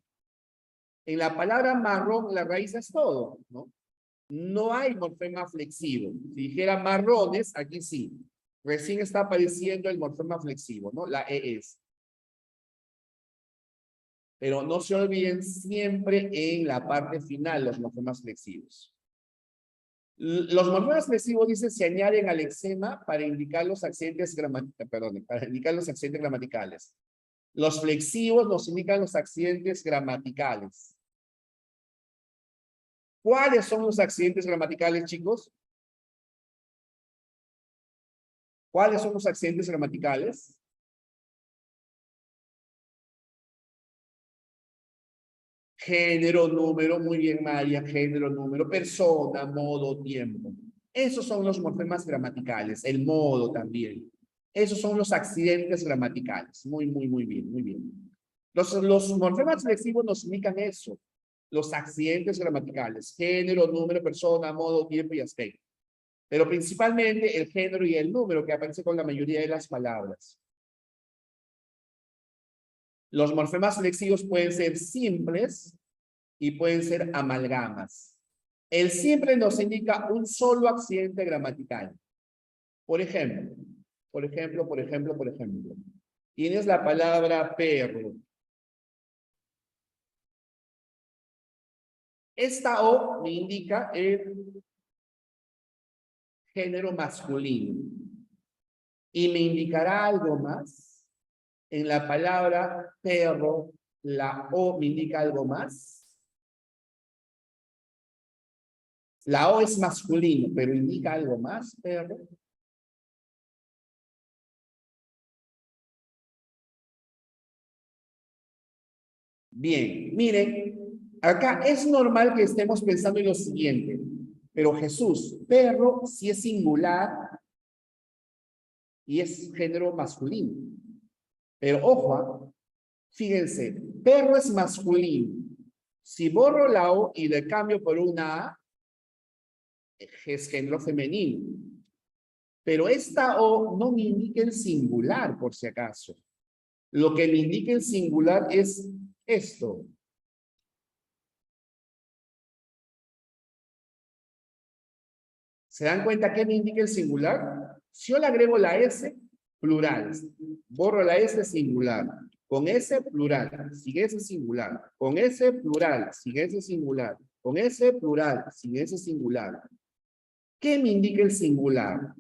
En la palabra marrón, la raíz es todo, ¿no? No hay morfema flexivo. Si dijera marrones, aquí sí. Recién está apareciendo el morfema flexivo, ¿no? La ES. Pero no se olviden siempre en la parte final los morfemas flexivos. Los morfemas flexivos, dice, se añaden al lexema para indicar los accidentes gramaticales. Los flexivos nos indican los accidentes gramaticales. ¿Cuáles son los accidentes gramaticales, chicos? ¿Cuáles son los accidentes gramaticales? Género, número, muy bien, María, género, número, persona, modo, tiempo. Esos son los morfemas gramaticales, el modo también. Esos son los accidentes gramaticales. Muy bien, muy bien. Los morfemas flexivos nos indican eso, los accidentes gramaticales, género, número, persona, modo, tiempo y aspecto. Pero principalmente el género y el número que aparece con la mayoría de las palabras. Los morfemas flexivos pueden ser simples y pueden ser amalgamas. El simple nos indica un solo accidente gramatical. Por ejemplo. Tienes la palabra perro. Esta O me indica el género masculino. Y me indicará algo más. En la palabra perro, la O me indica algo más. La O es masculino, pero indica algo más, perro. Bien, miren, acá es normal que estemos pensando en lo siguiente, pero Jesús, perro, si es singular y es género masculino. Pero ojo, fíjense, perro es masculino. Si borro la O y le cambio por una A, es género femenino. Pero esta O no me indica el singular, por si acaso. Lo que me indica el singular es esto. ¿Se dan cuenta qué me indica el singular? Si yo le agrego la S, plural. Borro la S, singular. Con S, plural. Sigue S, singular. Con S, plural. Sigue S, singular. Con S, plural. Sigue S, singular. ¿Qué me indica el singular?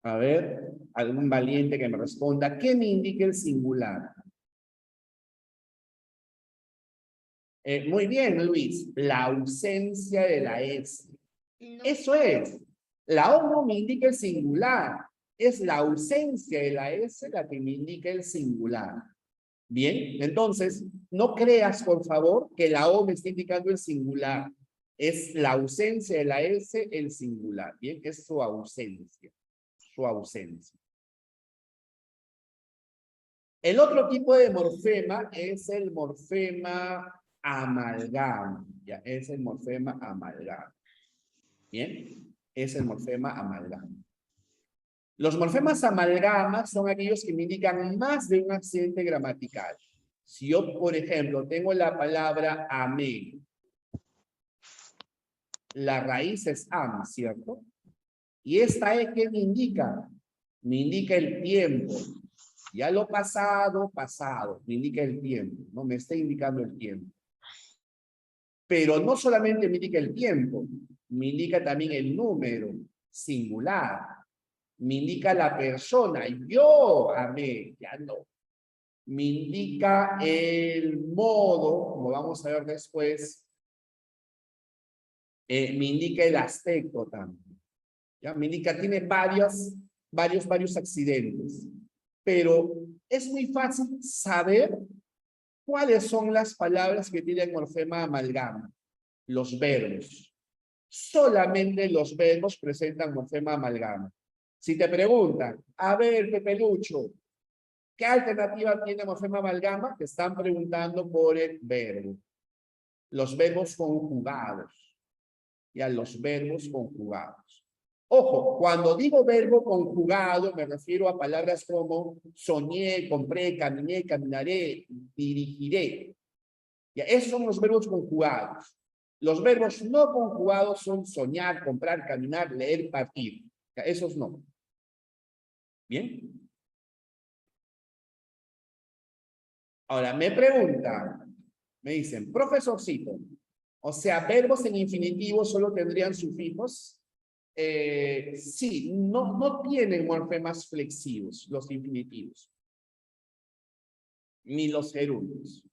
A ver, algún valiente que me responda. ¿Qué me indica el singular? Muy bien, Luis. La ausencia de la S. No. Eso es. La O no me indica el singular. Es la ausencia de la S la que me indica el singular. Bien, entonces, no creas, por favor, que la O me está indicando el singular. Es la ausencia de la S el singular. Bien, es su ausencia. Su ausencia. El otro tipo de morfema es el morfema amalgama. Ya, es el morfema amalgama. Bien, es el morfema amalgama. Los morfemas amalgamas son aquellos que me indican más de un accidente gramatical. Si yo, por ejemplo, tengo la palabra amé, la raíz es am, ¿cierto? Y esta E, ¿qué me indica? Me indica el tiempo. Ya lo pasado, pasado, me indica el tiempo, no me está indicando el tiempo. Pero no solamente me indica el tiempo, me indica también el número singular, me indica la persona, yo amé, ya no. Me indica el modo, como vamos a ver después, me indica el aspecto también. ¿Ya? Me indica, tiene varios accidentes. Pero es muy fácil saber cuáles son las palabras que tienen morfema amalgama. Los verbos. Solamente los verbos presentan morfema amalgama. Si te preguntan, a ver, Pepelucho, ¿qué alternativa tiene morfema amalgama? Te están preguntando por el verbo. Los verbos conjugados. Ya, los verbos conjugados. Ojo, cuando digo verbo conjugado, me refiero a palabras como soñé, compré, caminé, caminaré, dirigiré. Ya, esos son los verbos conjugados. Los verbos no conjugados son soñar, comprar, caminar, leer, partir. Ya, esos no. ¿Bien? Ahora, me preguntan, me dicen, profesorcito, o sea, verbos en infinitivo solo tendrían sufijos. Sí, no tienen morfemas flexivos, los infinitivos, ni los gerundios.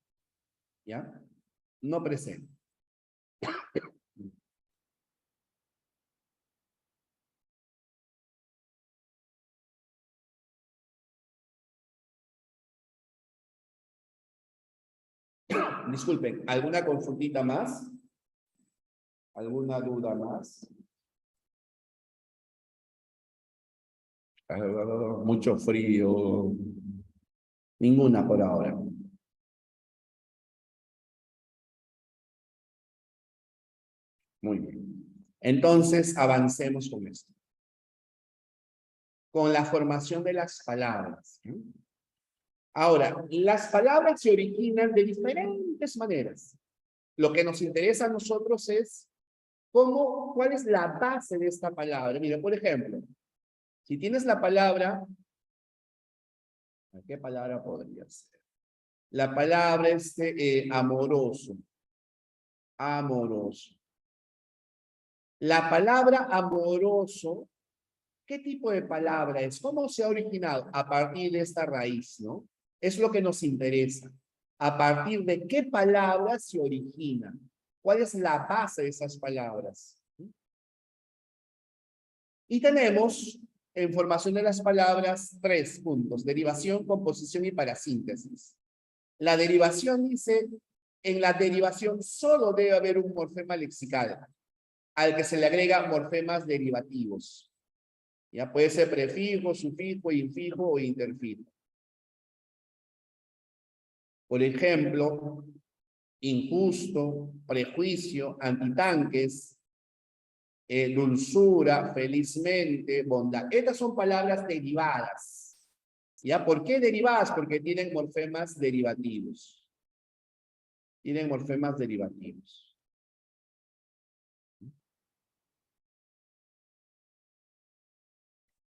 ¿Ya? No presentan. Disculpen, ¿alguna consultita más? ¿Alguna duda más? Mucho frío. Ninguna por ahora. Muy bien. Entonces, avancemos con esto. Con la formación de las palabras. Ahora, las palabras se originan de diferentes maneras. Lo que nos interesa a nosotros es cuál es la base de esta palabra. Mira, por ejemplo, si tienes la palabra, ¿qué palabra podría ser? La palabra amoroso. Amoroso. La palabra amoroso, ¿qué tipo de palabra es? ¿Cómo se ha originado? A partir de esta raíz, ¿no? Es lo que nos interesa. ¿A partir de qué palabras se originan? ¿Cuál es la base de esas palabras? Y tenemos, en formación de las palabras, 3 puntos: derivación, composición y parasíntesis. La derivación dice, en la derivación solo debe haber un morfema lexical, al que se le agrega morfemas derivativos. Ya puede ser prefijo, sufijo, infijo o interfijo. Por ejemplo, injusto, prejuicio, antitanques, dulzura, felizmente, bondad. Estas son palabras derivadas. ¿Ya? ¿Por qué derivadas? Porque tienen morfemas derivativos. Tienen morfemas derivativos.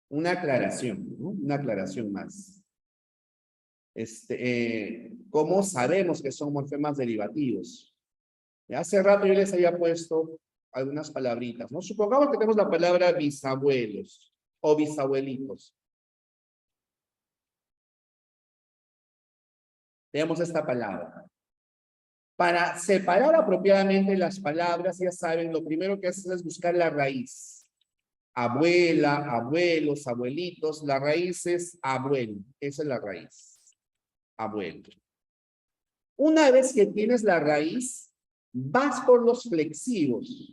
Una aclaración, ¿no? Una aclaración más. ¿Cómo sabemos que son morfemas derivativos? Hace rato yo les había puesto algunas palabritas, ¿no? Supongamos que tenemos la palabra bisabuelos o bisabuelitos. Tenemos esta palabra. Para separar apropiadamente las palabras, ya saben, lo primero que haces es buscar la raíz. Abuela, abuelos, abuelitos, la raíz es abuelo, esa es la raíz. Abuelo. Una vez que tienes la raíz, vas por los flexivos.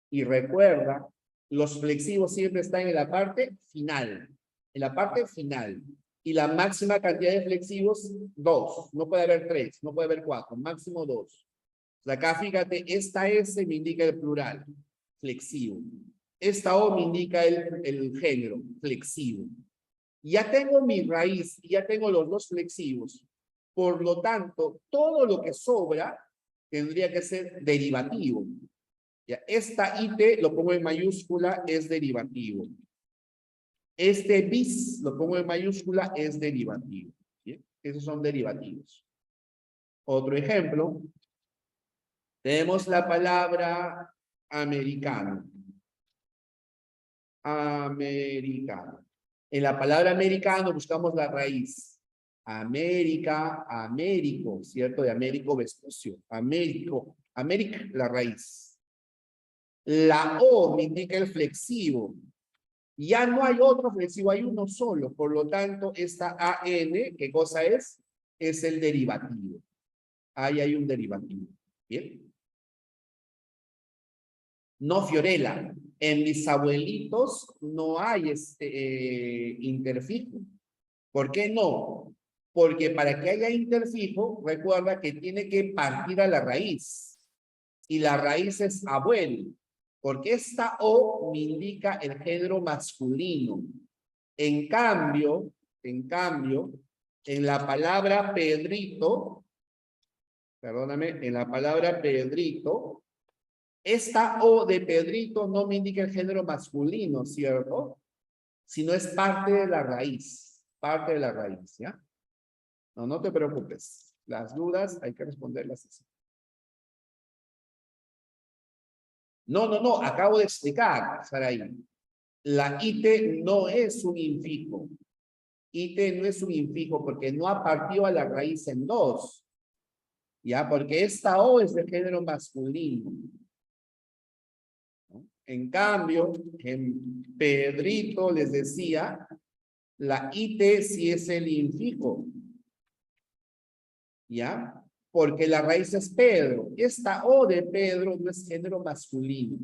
Y recuerda, los flexivos siempre están en la parte final. En la parte final. Y la máxima cantidad de flexivos, 2. No puede haber 3, no puede haber 4, máximo 2. O sea, acá fíjate, esta S me indica el plural, flexivo. Esta O me indica el género, flexivo. Ya tengo mi raíz, ya tengo los dos flexivos. Por lo tanto, todo lo que sobra tendría que ser derivativo. Ya, esta IT lo pongo en mayúscula, es derivativo. Este bis lo pongo en mayúscula, es derivativo. ¿Sí? Esos son derivativos. Otro ejemplo. Tenemos la palabra americano. Americano. En la palabra americano buscamos la raíz. América, Américo, ¿cierto? De Américo Vespucio. Américo, América, la raíz. La O me indica el flexivo. Ya no hay otro flexivo, hay uno solo. Por lo tanto, esta AN, ¿qué cosa es? Es el derivativo. Ahí hay un derivativo. ¿Bien? No, Fiorella. En mis abuelitos no hay interfijo. ¿Por qué no? Porque para que haya interfijo, recuerda que tiene que partir a la raíz. Y la raíz es abuelo. Porque esta O me indica el género masculino. En cambio, en la palabra Pedrito, perdóname, en la palabra Pedrito, esta O de Pedrito no me indica el género masculino, ¿cierto? Sino es parte de la raíz, ¿ya? No, no te preocupes. Las dudas hay que responderlas así. No, acabo de explicar, Saraí. La IT no es un infijo. IT no es un infijo porque no ha partido a la raíz en 2. ¿Ya? Porque esta O es de género masculino. En cambio, en Pedrito les decía, la IT sí es el infijo. ¿Ya? Porque la raíz es Pedro. Esta O de Pedro no es género masculino.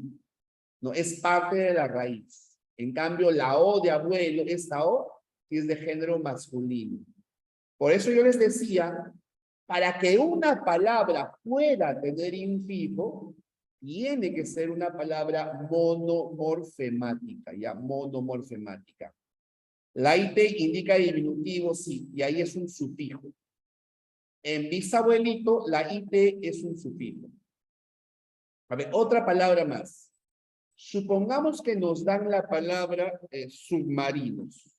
No, es parte de la raíz. En cambio, la O de abuelo, esta O, sí es de género masculino. Por eso yo les decía, para que una palabra pueda tener infijo, tiene que ser una palabra monomorfemática, ya, monomorfemática. La IT indica diminutivo, sí, y ahí es un sufijo. En bisabuelito, la IT es un sufijo. A ver, otra palabra más. Supongamos que nos dan la palabra submarinos.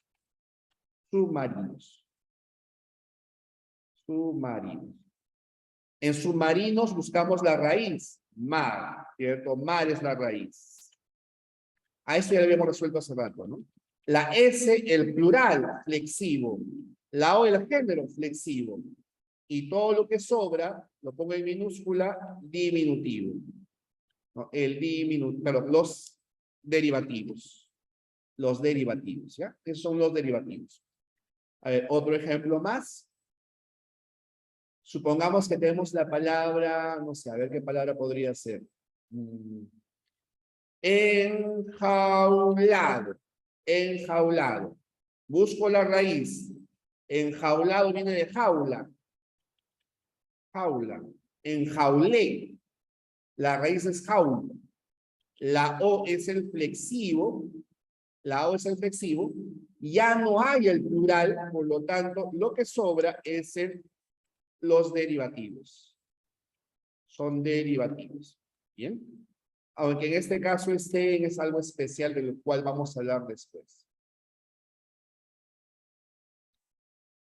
Submarinos. Submarinos. En submarinos buscamos la raíz, mar, ¿cierto? Mar es la raíz. A eso ya lo habíamos resuelto hace rato, ¿no? La S, el plural, flexivo. La O, el género, flexivo. Y todo lo que sobra, lo pongo en minúscula, diminutivo. ¿No? Pero los derivativos. Los derivativos, ¿ya? Esos son los derivativos. A ver, otro ejemplo más. Supongamos que tenemos la palabra, no sé, a ver qué palabra podría ser. Enjaulado. Enjaulado. Busco la raíz. Enjaulado viene de jaula. Jaula. Enjaulé. La raíz es jaula. La O es el flexivo. La O es el flexivo. Ya no hay el plural, por lo tanto, lo que sobra es los derivativos. son derivativos. ¿Bien? Aunque en este caso este es algo especial de lo cual vamos a hablar después.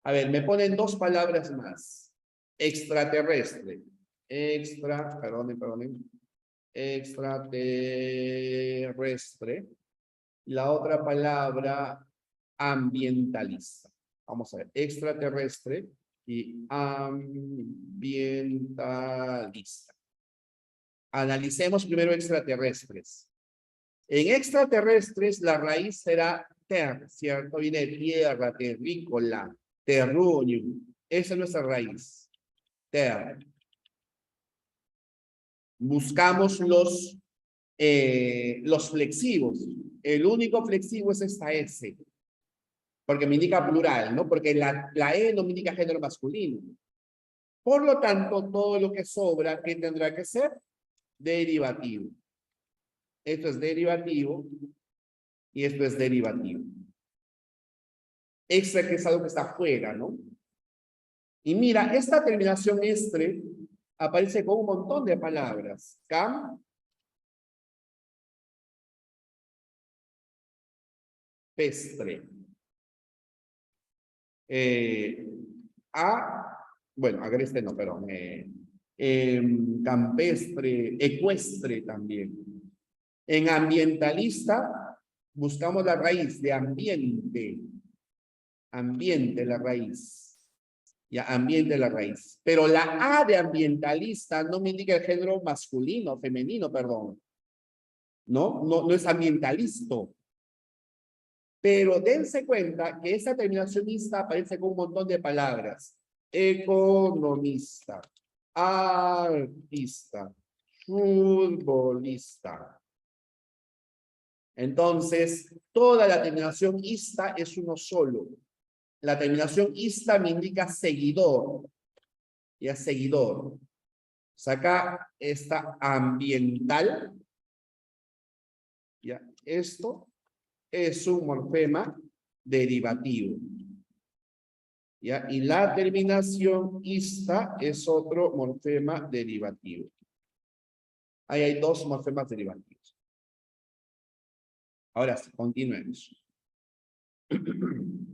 A ver, me ponen dos palabras más. Extraterrestre. Extraterrestre. La otra palabra, ambientalista. Vamos a ver, extraterrestre y ambientalista. Analicemos primero extraterrestres. En extraterrestres la raíz será ter, ¿cierto? Viene de tierra, terrícola, terruño. Esa es nuestra raíz. Ter. Buscamos los flexivos. El único flexivo es esta S, porque me indica plural, ¿no? Porque la E no me indica género masculino. Por lo tanto, todo lo que sobra, ¿qué tendrá que ser? Derivativo. Esto es derivativo y esto es derivativo. Extra que es algo que está fuera, ¿no? Y mira, esta terminación estre aparece con un montón de palabras. Cam, pestre. Bueno, agreste no, perdón. Campestre, ecuestre también. En ambientalista buscamos la raíz de ambiente. Ambiente, la raíz. Ya, ambiente, la raíz. Pero la A de ambientalista no me indica el género masculino, femenino, perdón. No es ambientalisto. Pero dense cuenta que esta terminacionista aparece con un montón de palabras. Economista, artista, futbolista. Entonces, toda la terminación ista es uno solo. La terminación ista me indica seguidor. Ya, seguidor. Acá está ambiental. Ya, esto es un morfema derivativo. ¿Ya? Y la terminación ista es otro morfema derivativo. Ahí hay dos morfemas derivativos. Ahora sí, continuemos.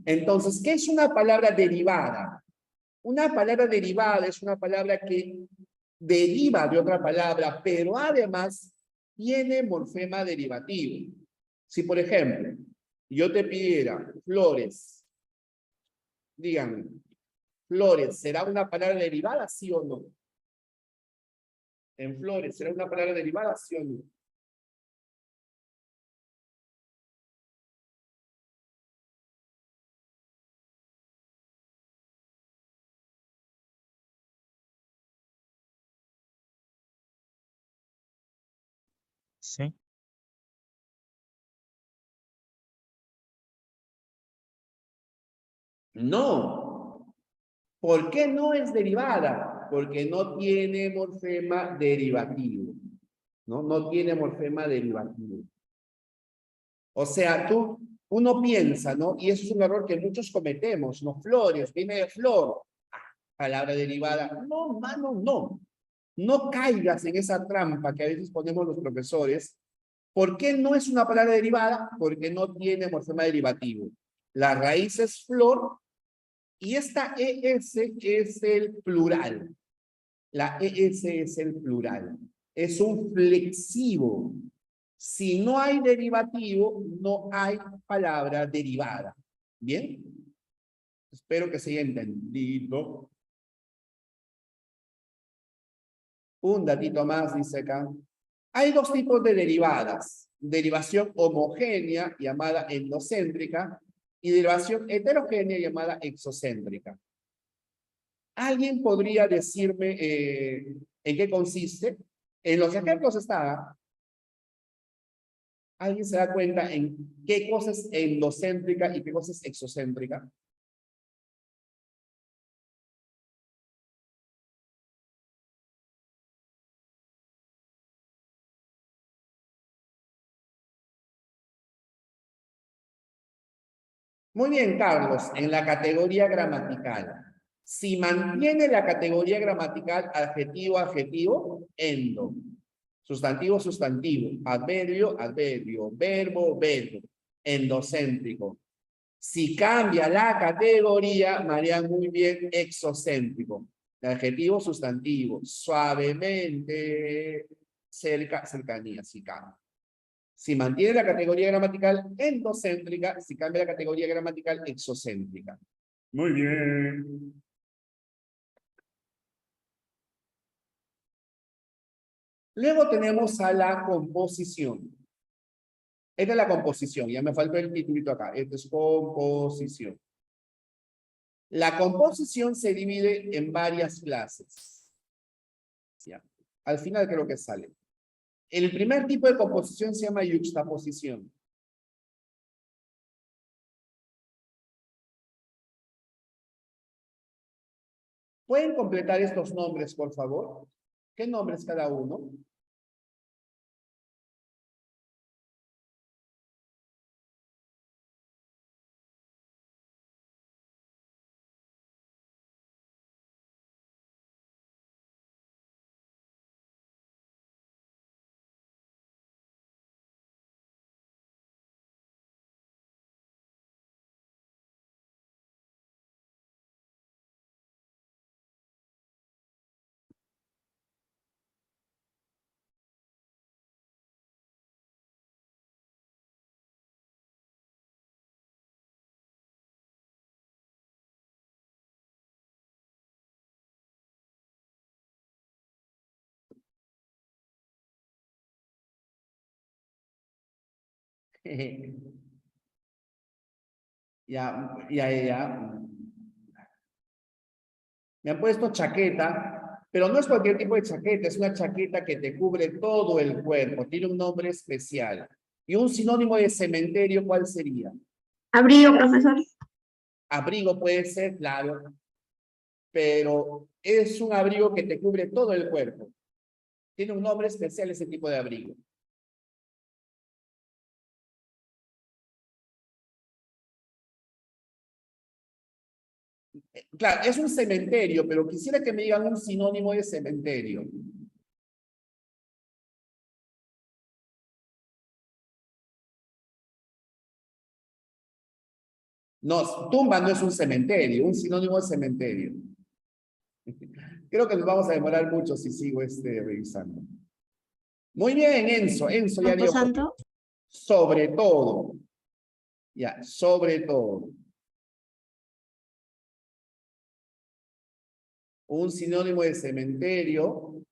Entonces, ¿qué es una palabra derivada? Una palabra derivada es una palabra que deriva de otra palabra, pero además tiene morfema derivativo. Si, por ejemplo, yo te pidiera flores, díganme, flores, ¿será una palabra derivada, sí o no? En flores, ¿será una palabra derivada, sí o no? Sí. No. ¿Por qué no es derivada? Porque no tiene morfema derivativo. No tiene morfema derivativo. O sea, uno piensa, ¿no? Y eso es un error que muchos cometemos, ¿no? Flores, viene de flor. Palabra derivada. No, mano, no. No caigas en esa trampa que a veces ponemos los profesores. ¿Por qué no es una palabra derivada? Porque no tiene morfema derivativo. La raíz es flor y esta ES es el plural. La ES es el plural. Es un flexivo. Si no hay derivativo, no hay palabra derivada. ¿Bien? Espero que se haya entendido. Un datito más, dice acá. Hay dos tipos de derivadas. Derivación homogénea, llamada endocéntrica, y derivación heterogénea, llamada exocéntrica. ¿Alguien podría decirme en qué consiste? En los ejemplos está. ¿Alguien se da cuenta en qué cosa es endocéntrica y qué cosa es exocéntrica? Muy bien, Carlos, en la categoría gramatical. Si mantiene la categoría gramatical adjetivo, adjetivo, endo. Sustantivo, sustantivo. Adverbio, adverbio. Verbo, verbo. Endocéntrico. Si cambia la categoría, María, muy bien, exocéntrico. Adjetivo, sustantivo. Suavemente, cerca, cercanía, si cambia. Si mantiene la categoría gramatical endocéntrica, si cambia la categoría gramatical exocéntrica. Muy bien. Luego tenemos a la composición. Esta es la composición, ya me faltó el titulito acá. Esta es composición. La composición se divide en varias clases. ¿Ya? Al final creo que sale. El primer tipo de composición se llama yuxtaposición. ¿Pueden completar estos nombres, por favor? ¿Qué nombres cada uno? Ya. Me han puesto chaqueta, pero no es cualquier tipo de chaqueta, es una chaqueta que te cubre todo el cuerpo, tiene un nombre especial. Y un sinónimo de cementerio, ¿cuál sería? Abrigo, profesor. Abrigo puede ser, claro, pero es un abrigo que te cubre todo el cuerpo. Tiene un nombre especial ese tipo de abrigo. Claro, es un cementerio, pero quisiera que me digan un sinónimo de cementerio. No, tumba no es un cementerio, un sinónimo de cementerio. Creo que nos vamos a demorar mucho si sigo revisando. Muy bien, Enzo ya dio. Camposanto. Sobre todo. Ya, sobre todo. Un sinónimo de cementerio.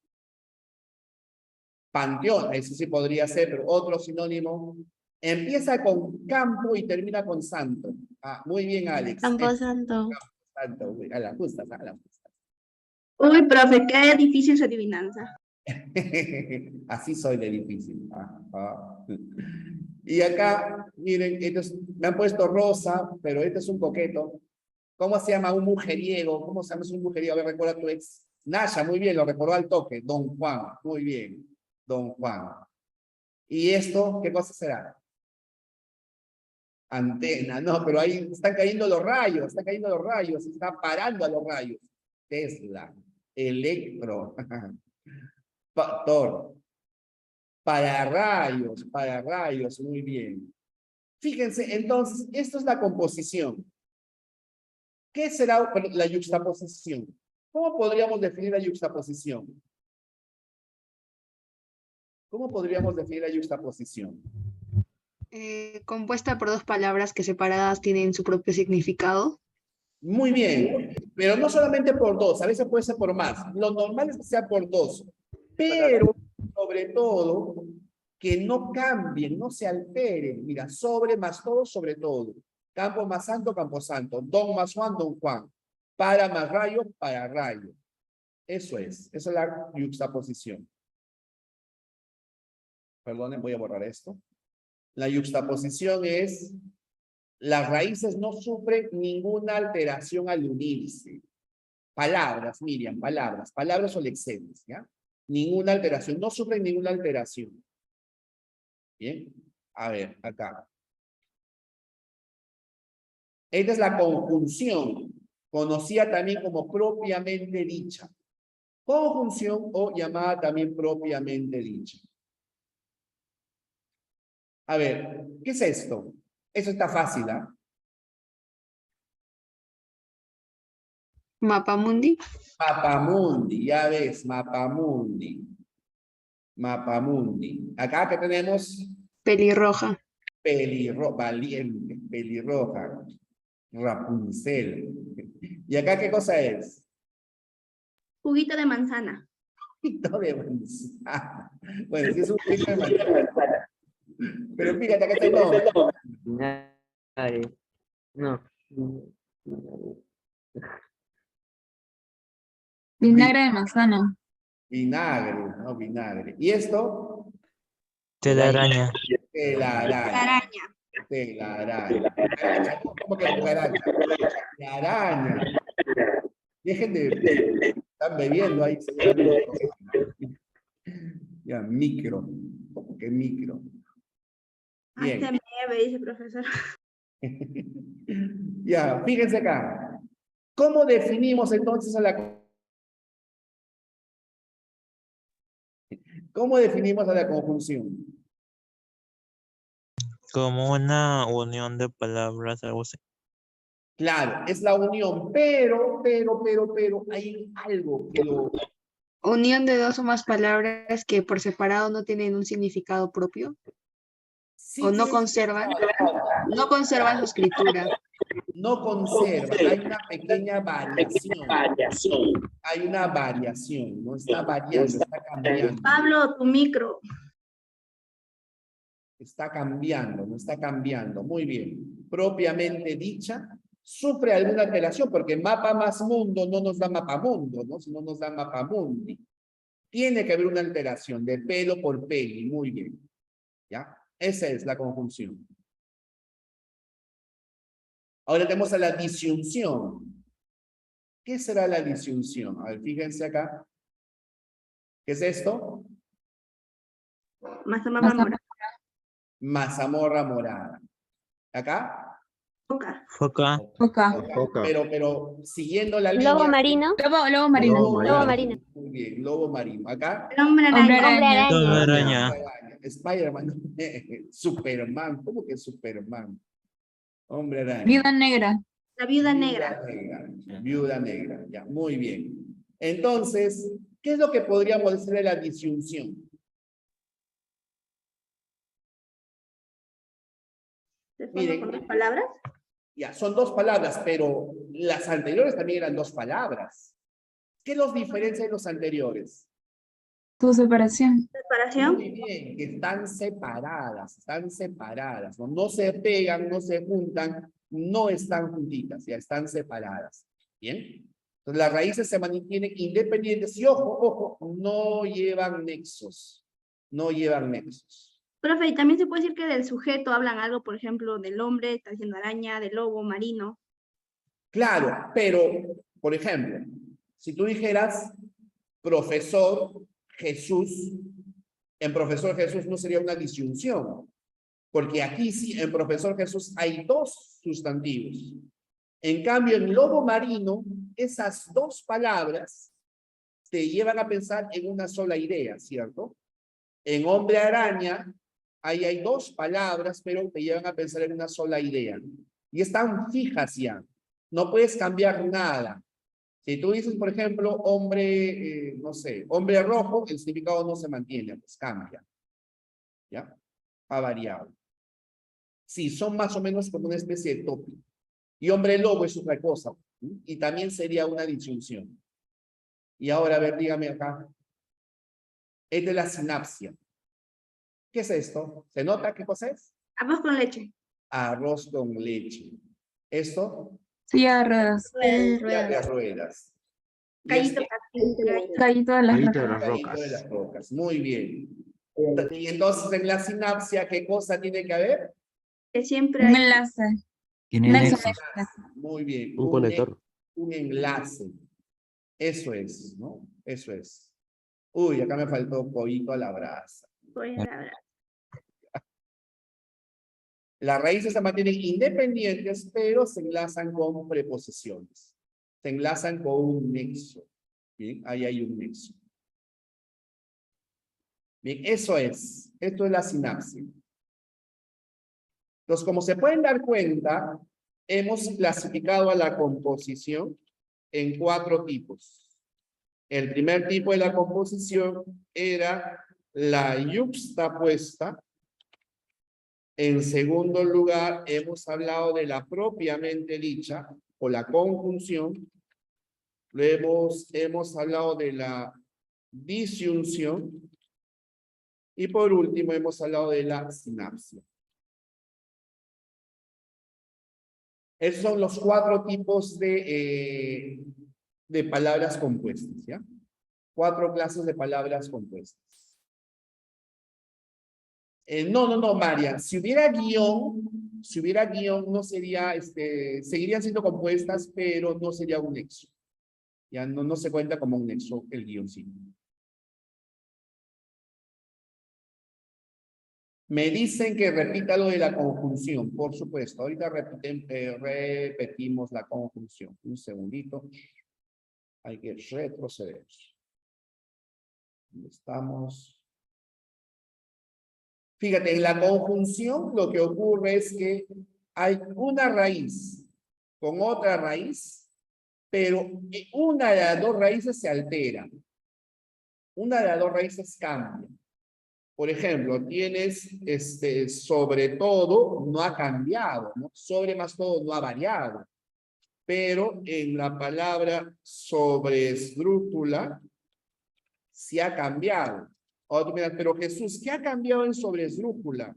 Panteón, eso sí podría ser, pero otro sinónimo. Empieza con campo y termina con santo. Ah, muy bien, Alex. Camposanto. Santo, a la justa, a la justa. Uy, profe, qué difícil su adivinanza. Así soy de difícil. Y acá, miren, me han puesto rosa, pero este es un coqueto. ¿Cómo se llama un mujeriego? ¿Cómo se llama un mujeriego? A ver, recuerda a tu ex. Nasha, muy bien, lo recordó al toque. Don Juan, muy bien. Don Juan. ¿Y esto qué cosa será? Antena, no, pero ahí están cayendo los rayos, está parando a los rayos. Tesla, Electro, Thor. Para rayos, muy bien. Fíjense, entonces, esto es la composición. ¿Qué será la yuxtaposición? ¿Cómo podríamos definir la yuxtaposición? ¿Cómo podríamos definir la yuxtaposición? Compuesta por dos palabras que separadas tienen su propio significado. Muy bien, pero no solamente por dos, a veces puede ser por más. Lo normal es que sea por dos, pero sobre todo que no cambien, no se alteren. Mira, sobre más todo, sobre todo. Campo más santo, campo santo. Don más Juan, don Juan. Para más rayo, para rayo. Eso es, esa es la yuxtaposición. Perdonen, voy a borrar esto. La yuxtaposición es, las raíces no sufren ninguna alteración al unirse. Palabras, Miriam, palabras o lexemes, ¿ya? Ninguna alteración, no sufren ninguna alteración. Bien, a ver, acá. Esta es la conjunción. conocida también como propiamente dicha. Conjunción o llamada también propiamente dicha. A ver, ¿qué es esto? Eso está fácil, ¿ah? Mapamundi. Mapamundi, ya ves, Mapamundi. Mapamundi. Acá que tenemos Pelirroja. valiente, pelirroja, Rapunzel. ¿Y acá qué cosa es? Juguito de manzana. Juguito de manzana. Bueno, sí es un juguito de manzana. Pero fíjate, acá está el nombre. Vinagre. No. Vinagre de manzana. Vinagre, no vinagre. ¿Y esto? Telaraña. Telaraña. Araña. Telaraña. ¿Cómo que cucaracha? Telaraña. Dejen de... Están bebiendo ahí. Ya, micro. ¿Cómo que micro? Bien. Hasta me dice el profesor. Ya, fíjense acá. ¿Cómo definimos entonces a la... ¿Cómo definimos a la conjunción? Como una unión de palabras, algo así. Claro, es la unión, pero, hay algo que lo... Unión de dos o más palabras que por separado no tienen un significado propio Sí o no tiene conservan, significado, no conservan su escritura. no conserva, hay una pequeña variación. Hay una variación, no está variando, está cambiando. Pablo, tu micro. Está cambiando, no está cambiando. Muy bien. Propiamente dicha, sufre alguna alteración, porque mapa más mundo no nos da mapamundo, ¿no? Sino nos da mapamundi. Tiene que haber una alteración de pelo por peli. Muy bien. ¿Ya? Esa es la conjunción. Ahora tenemos a la disyunción. ¿Qué será la disyunción? A ver, fíjense acá. ¿Qué es esto? Mazamorra. Mazamorra morada. ¿Acá? Foca. Foca. Foca. Pero siguiendo la línea. Lobo marino. Lobo marino. Lobo marino. Muy bien, lobo marino. Acá. El hombre Hombre araña. Hombre araña. araña. Telaraña. Spider-Man. Superman. ¿Cómo que Superman? Hombre araña. Viuda negra. La viuda negra. Viuda negra. Ya, muy bien. Entonces, ¿qué es lo que podríamos decir de la disyunción? ¿Se forma Miren. con dos palabras? Ya, son dos palabras, pero las anteriores también eran dos palabras. ¿Qué los diferencia de los anteriores? Tu separación. Separación. Muy bien, que están separadas, ¿no? No se pegan, no se juntan, no están juntitas, ya están separadas. ¿Bien? Entonces las raíces se mantienen independientes y ojo, no llevan nexos. No llevan nexos. Profe, y también se puede decir que del sujeto hablan algo, por ejemplo, del hombre, está diciendo araña, del lobo marino. Claro, pero, por ejemplo, si tú dijeras profesor Jesús, en profesor Jesús no sería una disyunción, porque aquí sí, en profesor Jesús hay dos sustantivos. En cambio, en lobo marino, esas dos palabras te llevan a pensar en una sola idea, ¿cierto? En hombre araña, ahí hay dos palabras, pero te llevan a pensar en una sola idea. Y están fijas ya. No puedes cambiar nada. Si tú dices, por ejemplo, hombre, no sé, hombre rojo, el significado no se mantiene, pues cambia. ¿Ya? Ha variado. Sí, son más o menos como una especie de tópico. Y hombre lobo es otra cosa. Y también sería una disyunción. Y ahora, a ver, dígame acá. Es de la sinapsia. ¿Qué es esto? ¿Se nota qué cosa es? Arroz con leche. Arroz con leche. ¿Esto? Silla de ruedas. Ya de ruedas. Y Gallito esto, Gallito de las Gallito de rocas. las Gallito de rocas. las rocas. Muy bien. Y entonces en la sinapsia, ¿qué cosa tiene que haber? Que siempre Un hay enlace. Tiene Nexo. nexo. Muy bien. Un conector. Un enlace. Eso es, ¿no? Eso es. Uy, acá me faltó pollito a la brasa. Las raíces se mantienen independientes, pero se enlazan con preposiciones. se enlazan con un nexo. Bien, ahí hay un nexo. Bien, eso es. Esto es la sinapsis. Entonces, como se pueden dar cuenta, hemos clasificado a la composición en 4 tipos. El primer tipo de la composición era la yuxtapuesta. En segundo lugar, hemos hablado de la propiamente dicha o la conjunción. Luego hemos hablado de la disyunción. Y por último, hemos hablado de la sinapsia. Esos son los 4 tipos de palabras compuestas, ¿ya? 4 clases de palabras compuestas. No, María. Si hubiera guión, no sería, seguirían siendo compuestas, pero no sería un nexo. Ya no se cuenta como un nexo el guioncito. Me dicen que repita lo de la conjunción, por supuesto. Ahorita repetimos la conjunción. Un segundito. Hay que retroceder. ¿Dónde estamos? Fíjate, en la conjunción lo que ocurre es que hay una raíz con otra raíz, pero una de las 2 raíces se altera. Una de las 2 raíces cambia. Por ejemplo, tienes sobre todo, no ha cambiado, ¿no? Sobre más todo no ha variado. Pero en la palabra sobresdrújula sí ha cambiado. Ahora tú miras, pero Jesús, ¿qué ha cambiado en sobresdrújula?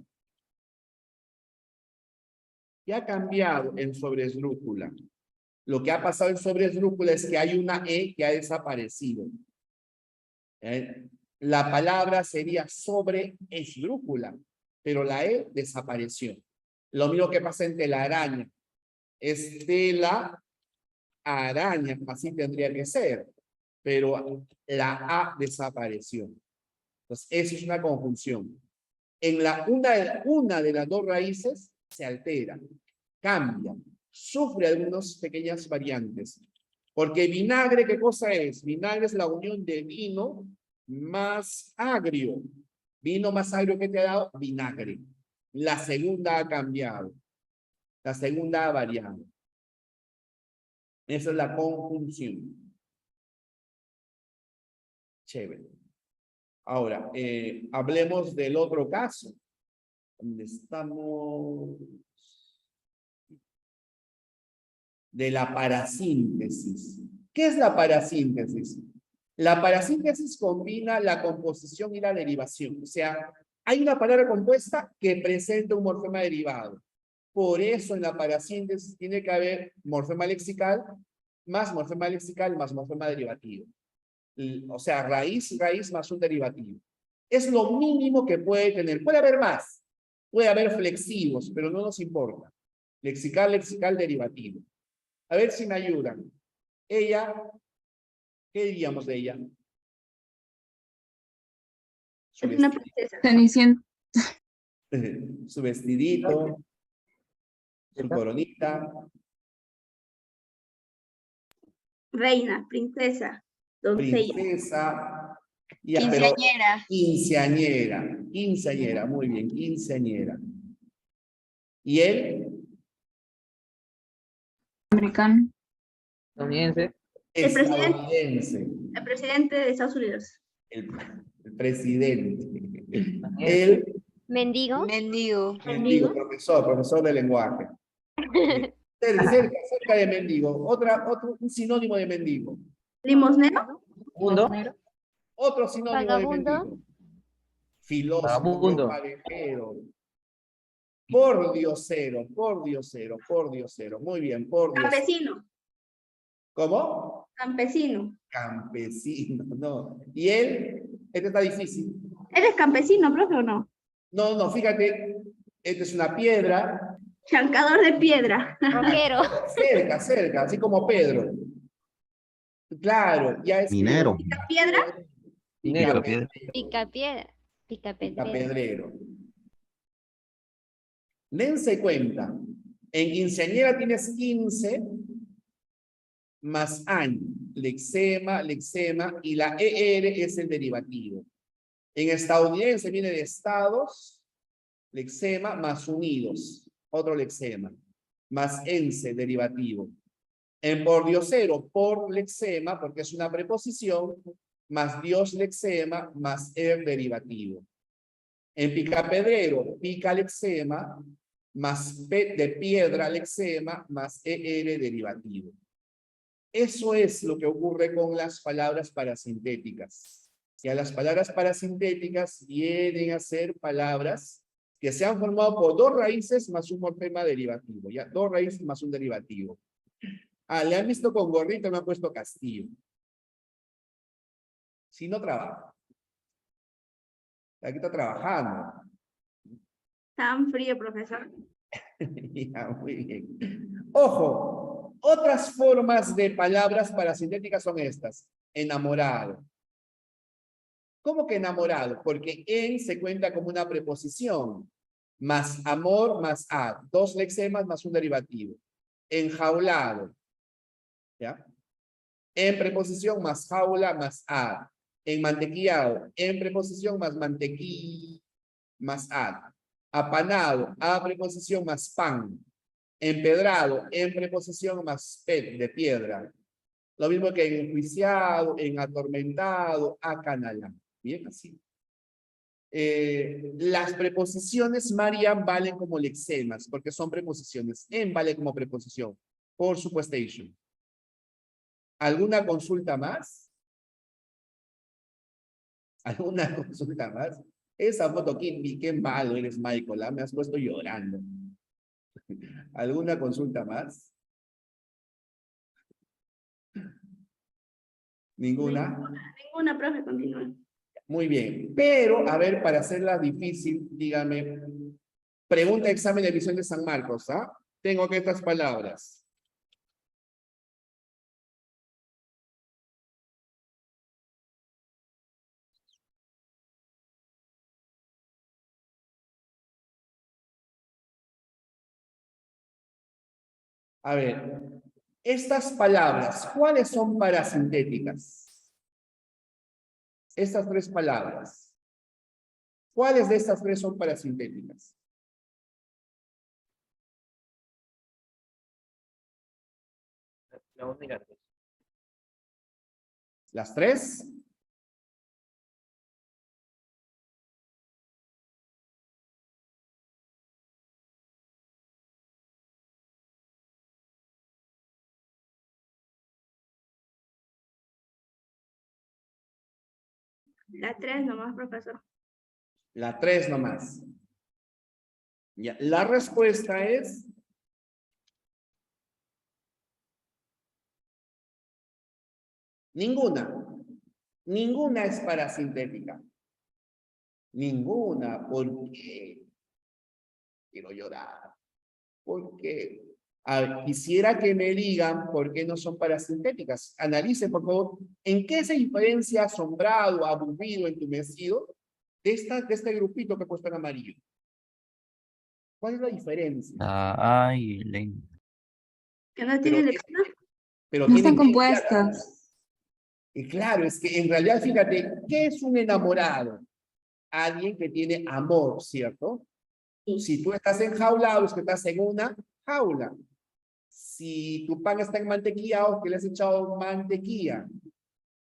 ¿Qué ha cambiado en sobresdrújula? Lo que ha pasado en sobresdrújula es que hay una E que ha desaparecido. La palabra sería sobreesdrújula, pero la E desapareció. Lo mismo que pasa en telaraña. Es tela araña, así tendría que ser, pero la A desapareció. Entonces, eso es una conjunción. En una de las 2 raíces se altera, cambia, sufre algunas pequeñas variantes. Porque vinagre, ¿qué cosa es? Vinagre es la unión de vino más agrio. Vino más agrio que te ha dado vinagre. La segunda ha cambiado. La segunda ha variado. Esa es la conjunción. Chévere. Ahora, hablemos del otro caso. ¿Dónde estamos? De la parasíntesis. ¿Qué es la parasíntesis? La parasíntesis combina la composición y la derivación. O sea, hay una palabra compuesta que presenta un morfema derivado. Por eso en la parasíntesis tiene que haber morfema lexical más morfema derivativo. O sea, raíz más un derivativo. Es lo mínimo que puede tener. Puede haber más. Puede haber flexivos, pero no nos importa. Lexical, derivativo. A ver si me ayudan. Ella, ¿qué diríamos de ella? Es una princesa. Cenicienta. Su vestidito, su coronita. Reina, princesa, doncella. Princesa. Ya, pero quinceañera, muy bien, quinceañera. ¿Y él? Americano. Estadounidense. Estadounidense. El presidente de Estados Unidos. El presidente. Él, Mendigo. mendigo, profesor de lenguaje. Cerca de mendigo. Un sinónimo de mendigo. Limosnero. Mundo. Otro sinónimo Vagabundo. de mendigo. Filósofo, Vagabundo. parejero. Por diosero. Muy bien, por diosero. Campesino. ¿Cómo? Campesino. Campesino, no. ¿Y él? Este está difícil. ¿Eres campesino, profe, o no? No, fíjate. Esta es una piedra. Chancador de piedra. Roquero. Cerca, así como Pedro. Claro, ya es. Minero. ¿Piedra? Negro. Picapiedra. Picapedrero. Pedrero. Dense cuenta. En quinceañera tienes 15 más an, lexema, y la ER es el derivativo. En estadounidense viene de estados, lexema, más unidos, otro lexema, más ense, derivativo. En pordiosero, por lexema, porque es una preposición, más Dios lexema, más derivativo. En picapedrero, pica lexema, más P de piedra lexema, más derivativo. Eso es lo que ocurre con las palabras parasintéticas. Que a las palabras parasintéticas vienen a ser palabras que se han formado por dos raíces más un morfema derivativo. ¿Ya? Dos raíces más un derivativo. Ah, le han visto con gorrito, me ha puesto Castillo. Si no trabaja. Aquí está trabajando. Tan frío, profesor. Ya, muy bien. Ojo, otras formas de palabras parasintéticas son estas. Enamorado. ¿Cómo que enamorado? Porque en se cuenta como una preposición. Más amor, más ad. Dos lexemas más un derivativo. Enjaulado. ¿Ya? En preposición más jaula más ad. Enmantequillado. En preposición más mantequilla más ad. Apanado. A preposición más pan. Empedrado. En preposición más pet de piedra. Lo mismo que en enjuiciado, en atormentado, acanalado. Bien, así. Las preposiciones, Marian, valen como lexemas, porque son preposiciones. En vale como preposición, por supuestation. ¿Alguna consulta más? ¿Alguna consulta más? Esa foto, qué malo eres, Michael, ¿ah? Me has puesto llorando. ¿Alguna consulta más? ¿Ninguna? Ninguna, profe, continúa. Muy bien, pero a ver, para hacerla difícil, dígame, pregunta de examen de visión de San Marcos, ¿ah? Tengo aquí estas palabras. A ver, estas palabras, ¿cuáles son parasintéticas? Estas tres palabras. ¿Cuáles de estas tres son parasintéticas? La única. ¿Las tres? La 3 nomás, profesor. La tres nomás. Ya, la respuesta es... Ninguna. Ninguna es parasintética. Ninguna. ¿Por qué? Quiero llorar. ¿Por qué? Quisiera que me digan por qué no son parasintéticas. Analicen, por favor, ¿en qué se diferencia asombrado, aburrido, entumecido de este grupito que he puesto en amarillo? ¿Cuál es la diferencia? La A y el E. Que no tiene Pero, lexema. pero No están tienen que- compuestas. Y claro, es que en realidad, fíjate, ¿qué es un enamorado? Alguien que tiene amor, ¿cierto? Si tú estás enjaulado, es que estás en una jaula. Si tu pan está enmantequillado, que le has echado mantequilla.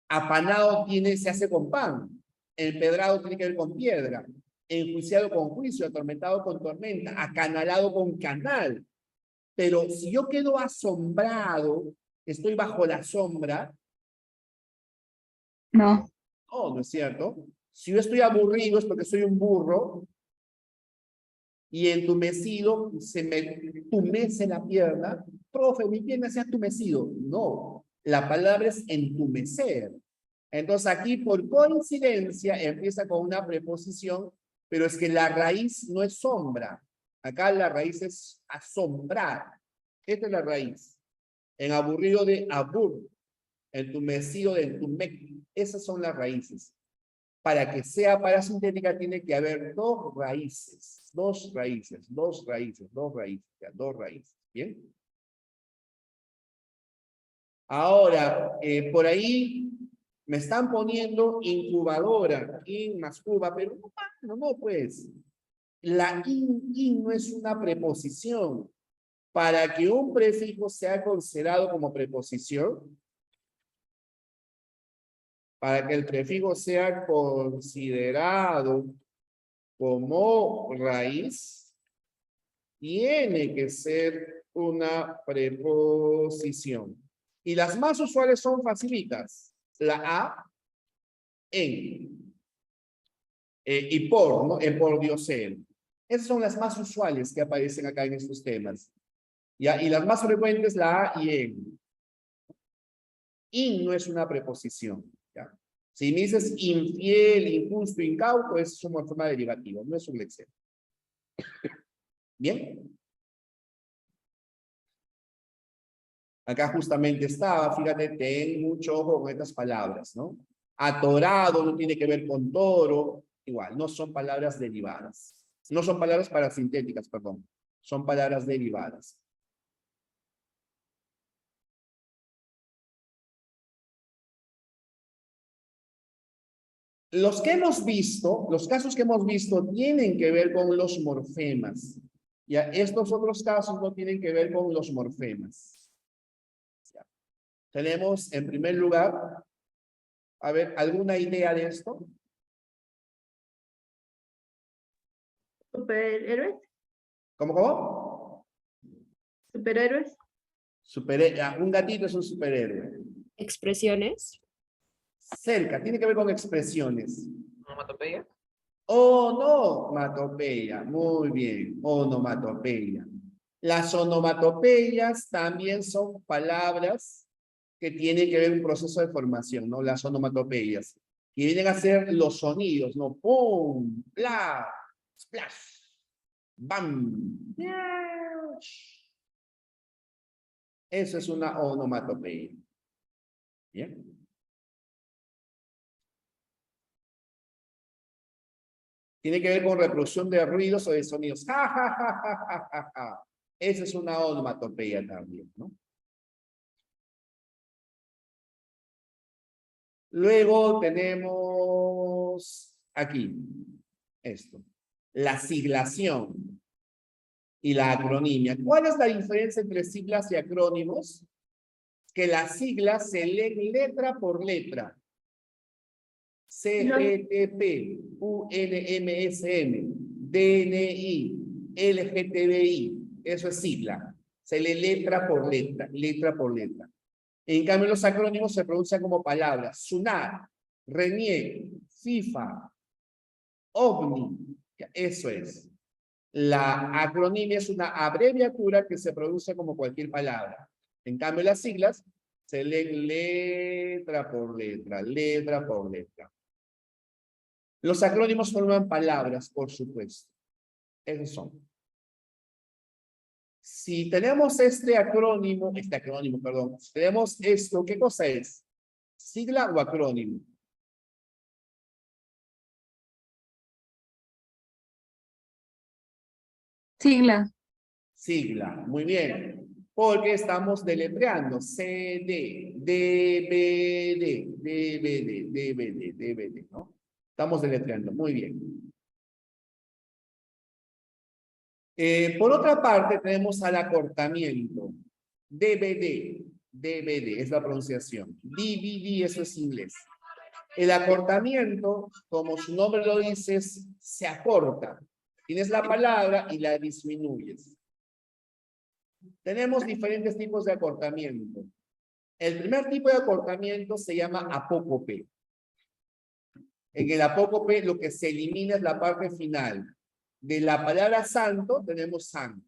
Apanado se hace con pan. Empedrado tiene que ver con piedra. Enjuiciado con juicio, atormentado con tormenta, acanalado con canal. Pero si yo quedo asombrado, estoy bajo la sombra, No. no es cierto. Si yo estoy aburrido es porque soy un burro y entumecido se me tumece la pierna. Profe, mi pierna se ha entumecido. No, la palabra es entumecer. Entonces aquí por coincidencia empieza con una preposición, pero es que la raíz no es sombra. Acá la raíz es asombrar. Esta es la raíz. En aburrido de abur, entumecido de entumec. Esas son las raíces. Para que sea parasintética tiene que haber dos raíces. ¿Bien? Ahora, por ahí me están poniendo incubadora, in más cuba, pero no, pues. La in no es una preposición. Para que un prefijo sea considerado como preposición, para que el prefijo sea considerado como raíz, tiene que ser una preposición. Y las más usuales son facilitas. La a, en, y por, ¿no? En por Dios él. Esas son las más usuales que aparecen acá en estos temas. ¿Ya? Y las más frecuentes, la a y en. In no es una preposición. ¿Ya? Si me dices infiel, injusto, incauto, es una forma derivativa, no es un léxico. ¿Bien? Acá justamente estaba, fíjate, ten mucho ojo con estas palabras, ¿no? Atorado no tiene que ver con toro, igual, no son palabras derivadas. No son palabras parasintéticas, perdón. Son palabras derivadas. Los que hemos visto, los casos que hemos visto tienen que ver con los morfemas. Ya, estos otros casos no tienen que ver con los morfemas. Ya. Tenemos, en primer lugar, a ver, ¿alguna idea de esto? ¿Superhéroes? ¿Cómo? ¿Superhéroes? Un gatito es un superhéroe. Expresiones. Cerca, tiene que ver con expresiones. ¿Onomatopeya? Onomatopeya, muy bien, onomatopeya. Las onomatopeyas también son palabras que tienen que ver con un proceso de formación, ¿no? Las onomatopeyas, que vienen a ser los sonidos, ¿no? Pum, bla, splash, bam. Eso es una onomatopeya. ¿Bien? Tiene que ver con reproducción de ruidos o de sonidos. Ja, ja, ja, ja, ja, ja, ja. Esa es una onomatopeya también, ¿no? Luego tenemos aquí esto. La siglación y la acronimia. ¿Cuál es la diferencia entre siglas y acrónimos? Que las siglas se leen letra por letra. CGTP, UNMSM, DNI, LGTBI. Eso es sigla. Se lee letra por letra, letra por letra. En cambio, los acrónimos se pronuncian como palabras. SUNAT, RENIEC, FIFA, OVNI. Eso es. La acronimia es una abreviatura que se pronuncia como cualquier palabra. En cambio, las siglas se leen letra por letra, letra por letra. Los acrónimos forman palabras, por supuesto. Esos son. Si tenemos este acrónimo, perdón, si tenemos esto, ¿qué cosa es? ¿Sigla o acrónimo? Sigla. Sigla, muy bien. Porque estamos deletreando CD, DVD, DVD, DVD, DVD, ¿no? Estamos deletreando, muy bien. Por otra parte, tenemos al acortamiento. DVD, DVD, es la pronunciación. DVD, eso es inglés. El acortamiento, como su nombre lo dice, se acorta. Tienes la palabra y la disminuyes. Tenemos diferentes tipos de acortamiento. El primer tipo de acortamiento se llama apócope. En el apócope lo que se elimina es la parte final. De la palabra santo tenemos santo.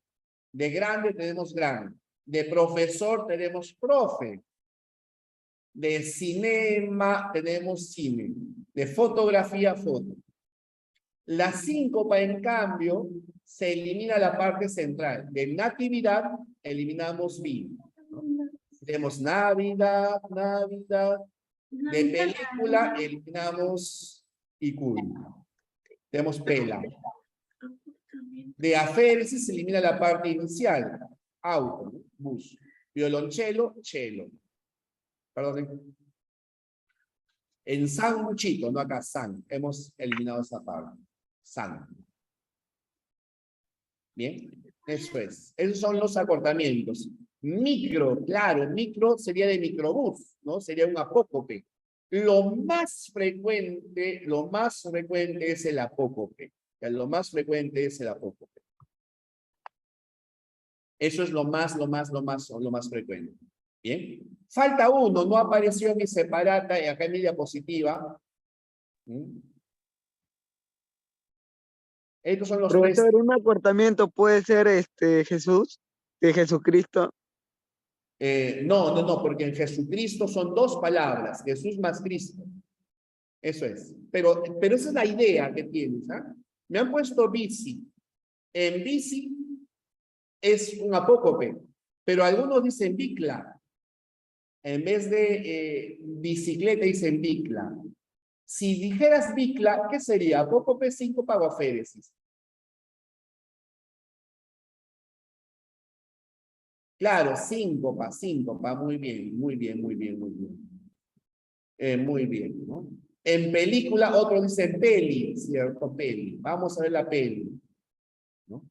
De grande tenemos grande. De profesor tenemos profe. De cinema tenemos cine. De fotografía, foto. La síncopa, en cambio, se elimina la parte central. De natividad eliminamos vi. Tenemos Navidad, Navidad. De película eliminamos icul. Tenemos pela. De aféresis se elimina la parte inicial. Auto, bus. Violonchelo, cello. Perdón. En sanguchito, no acá, san. Hemos eliminado esa palabra. San. Bien, eso es. Esos son los acortamientos. Micro, claro, micro sería de microbús, ¿no? Sería un apócope. Lo más frecuente es el apócope. Lo más frecuente es el apócope. Eso es lo más frecuente. Bien. Falta uno, no apareció en mi separata, acá en mi diapositiva. Estos son los tres. Profesor, un acortamiento puede ser Jesús, de Jesucristo. No, porque en Jesucristo son dos palabras, Jesús más Cristo. Eso es. Pero esa es la idea que tienes, ¿ah? Me han puesto bici. En bici es un apócope, pero algunos dicen bicla. En vez de bicicleta dicen bicla. Si dijeras bicla, ¿qué sería? Apócope, síncopa o aféresis. Claro, síncopa. Muy bien. Muy bien, ¿no? En película, otros dicen peli, ¿cierto? Peli. Vamos a ver la peli, ¿no?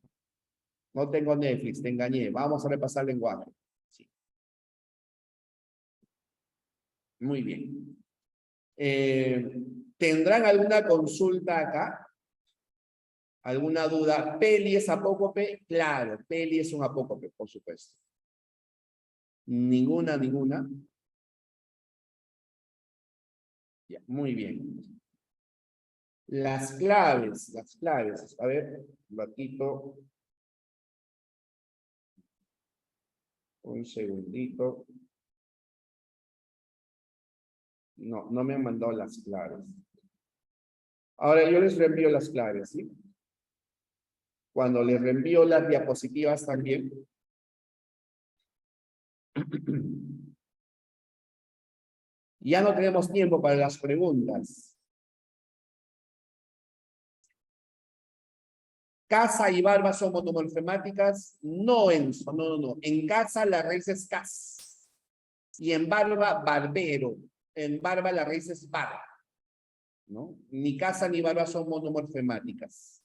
No tengo Netflix, te engañé. Vamos a repasar el lenguaje. Sí. Muy bien. ¿Tendrán alguna consulta acá? ¿Alguna duda? ¿Peli es apócope? Claro, peli es un apócope, por supuesto. Ninguna. Ya, muy bien. Las claves. A ver, un ratito. Un segundito. No me han mandado las claves. Ahora yo les reenvío las claves, ¿sí? Cuando les reenvío las diapositivas también. Ya no tenemos tiempo para las preguntas. Casa y barba son monomorfemáticas. No, Enzo, no. En casa la raíz es cas. Y en barba, barbero. En barba la raíz es bar. ¿No? Ni casa ni barba son monomorfemáticas.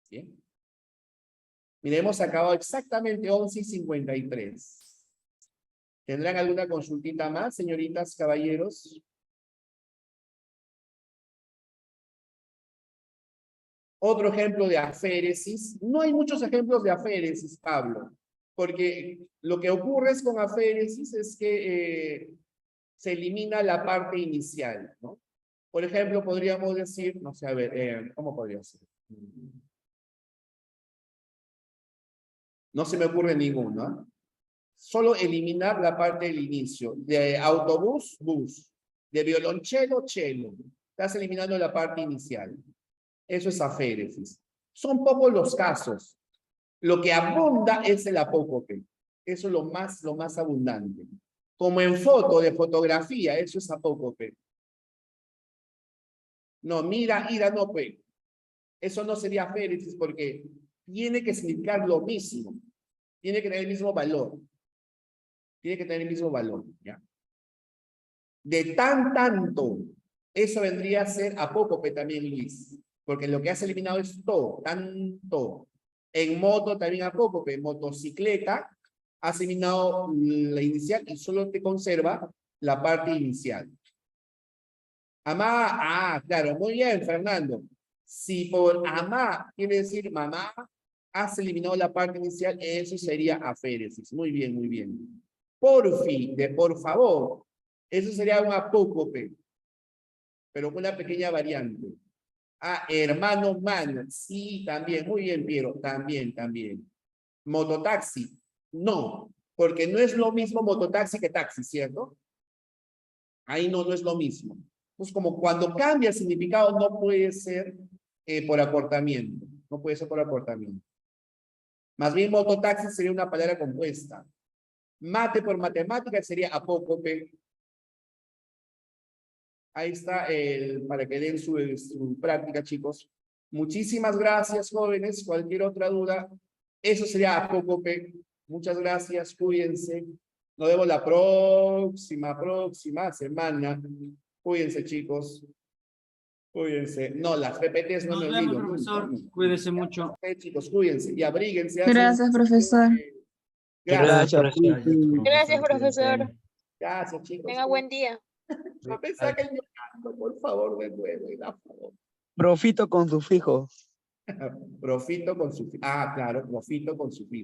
¿Bien? Mire, hemos acabado exactamente 11:53. ¿Tendrán alguna consultita más, señoritas, caballeros? Otro ejemplo de aféresis. No hay muchos ejemplos de aféresis, Pablo, porque lo que ocurre es con aféresis es que se elimina la parte inicial, ¿no? Por ejemplo, podríamos decir, no sé, a ver, ¿cómo podría ser? No se me ocurre ninguno, ¿no? Solo eliminar la parte del inicio. De autobús, bus. De violonchelo, chelo. Estás eliminando la parte inicial. Eso es aféresis. Son pocos los casos. Lo que abunda es el apócope. Eso es lo más abundante. Como en foto, de fotografía, eso es apócope. No, mira, ira, no, pues. Eso no sería aféresis porque tiene que significar lo mismo. Tiene que tener el mismo valor. ¿Ya? De tanto, eso vendría a ser apócope también, Luis. Porque lo que has eliminado es todo, tanto. En moto también apócope, en motocicleta, has eliminado la inicial y solo te conserva la parte inicial. Amá, claro, muy bien, Fernando. Si por amá quiere decir mamá, has eliminado la parte inicial, eso sería aféresis. Muy bien. Porfi, de por favor, eso sería un apócope, pero con una pequeña variante. Hermano, man, sí, también, muy bien, Piero, también. Mototaxi, no, porque no es lo mismo mototaxi que taxi, ¿cierto? Ahí no es lo mismo. Pues como cuando cambia el significado no puede ser por acortamiento, Más bien mototaxi sería una palabra compuesta. Mate por matemática sería apócope. Ahí está para que den su práctica, chicos. Muchísimas gracias, jóvenes. Cualquier otra duda, eso sería apócope. Muchas gracias, cuídense. Nos vemos la próxima semana. Cuídense, chicos. Cuídense. No, las PPTs no me Nos vemos, olvido. profesor. nunca. Cuídese mucho. Ok, chicos, cuídense y abríguense. Gracias, profesor. Gracias. Gracias, profesor. Gracias, chicos. Tenga buen día. No me saquen llorando, por favor, de nuevo. Por favor. Profito con sufijo. Profito con su... Ah, claro, profito con su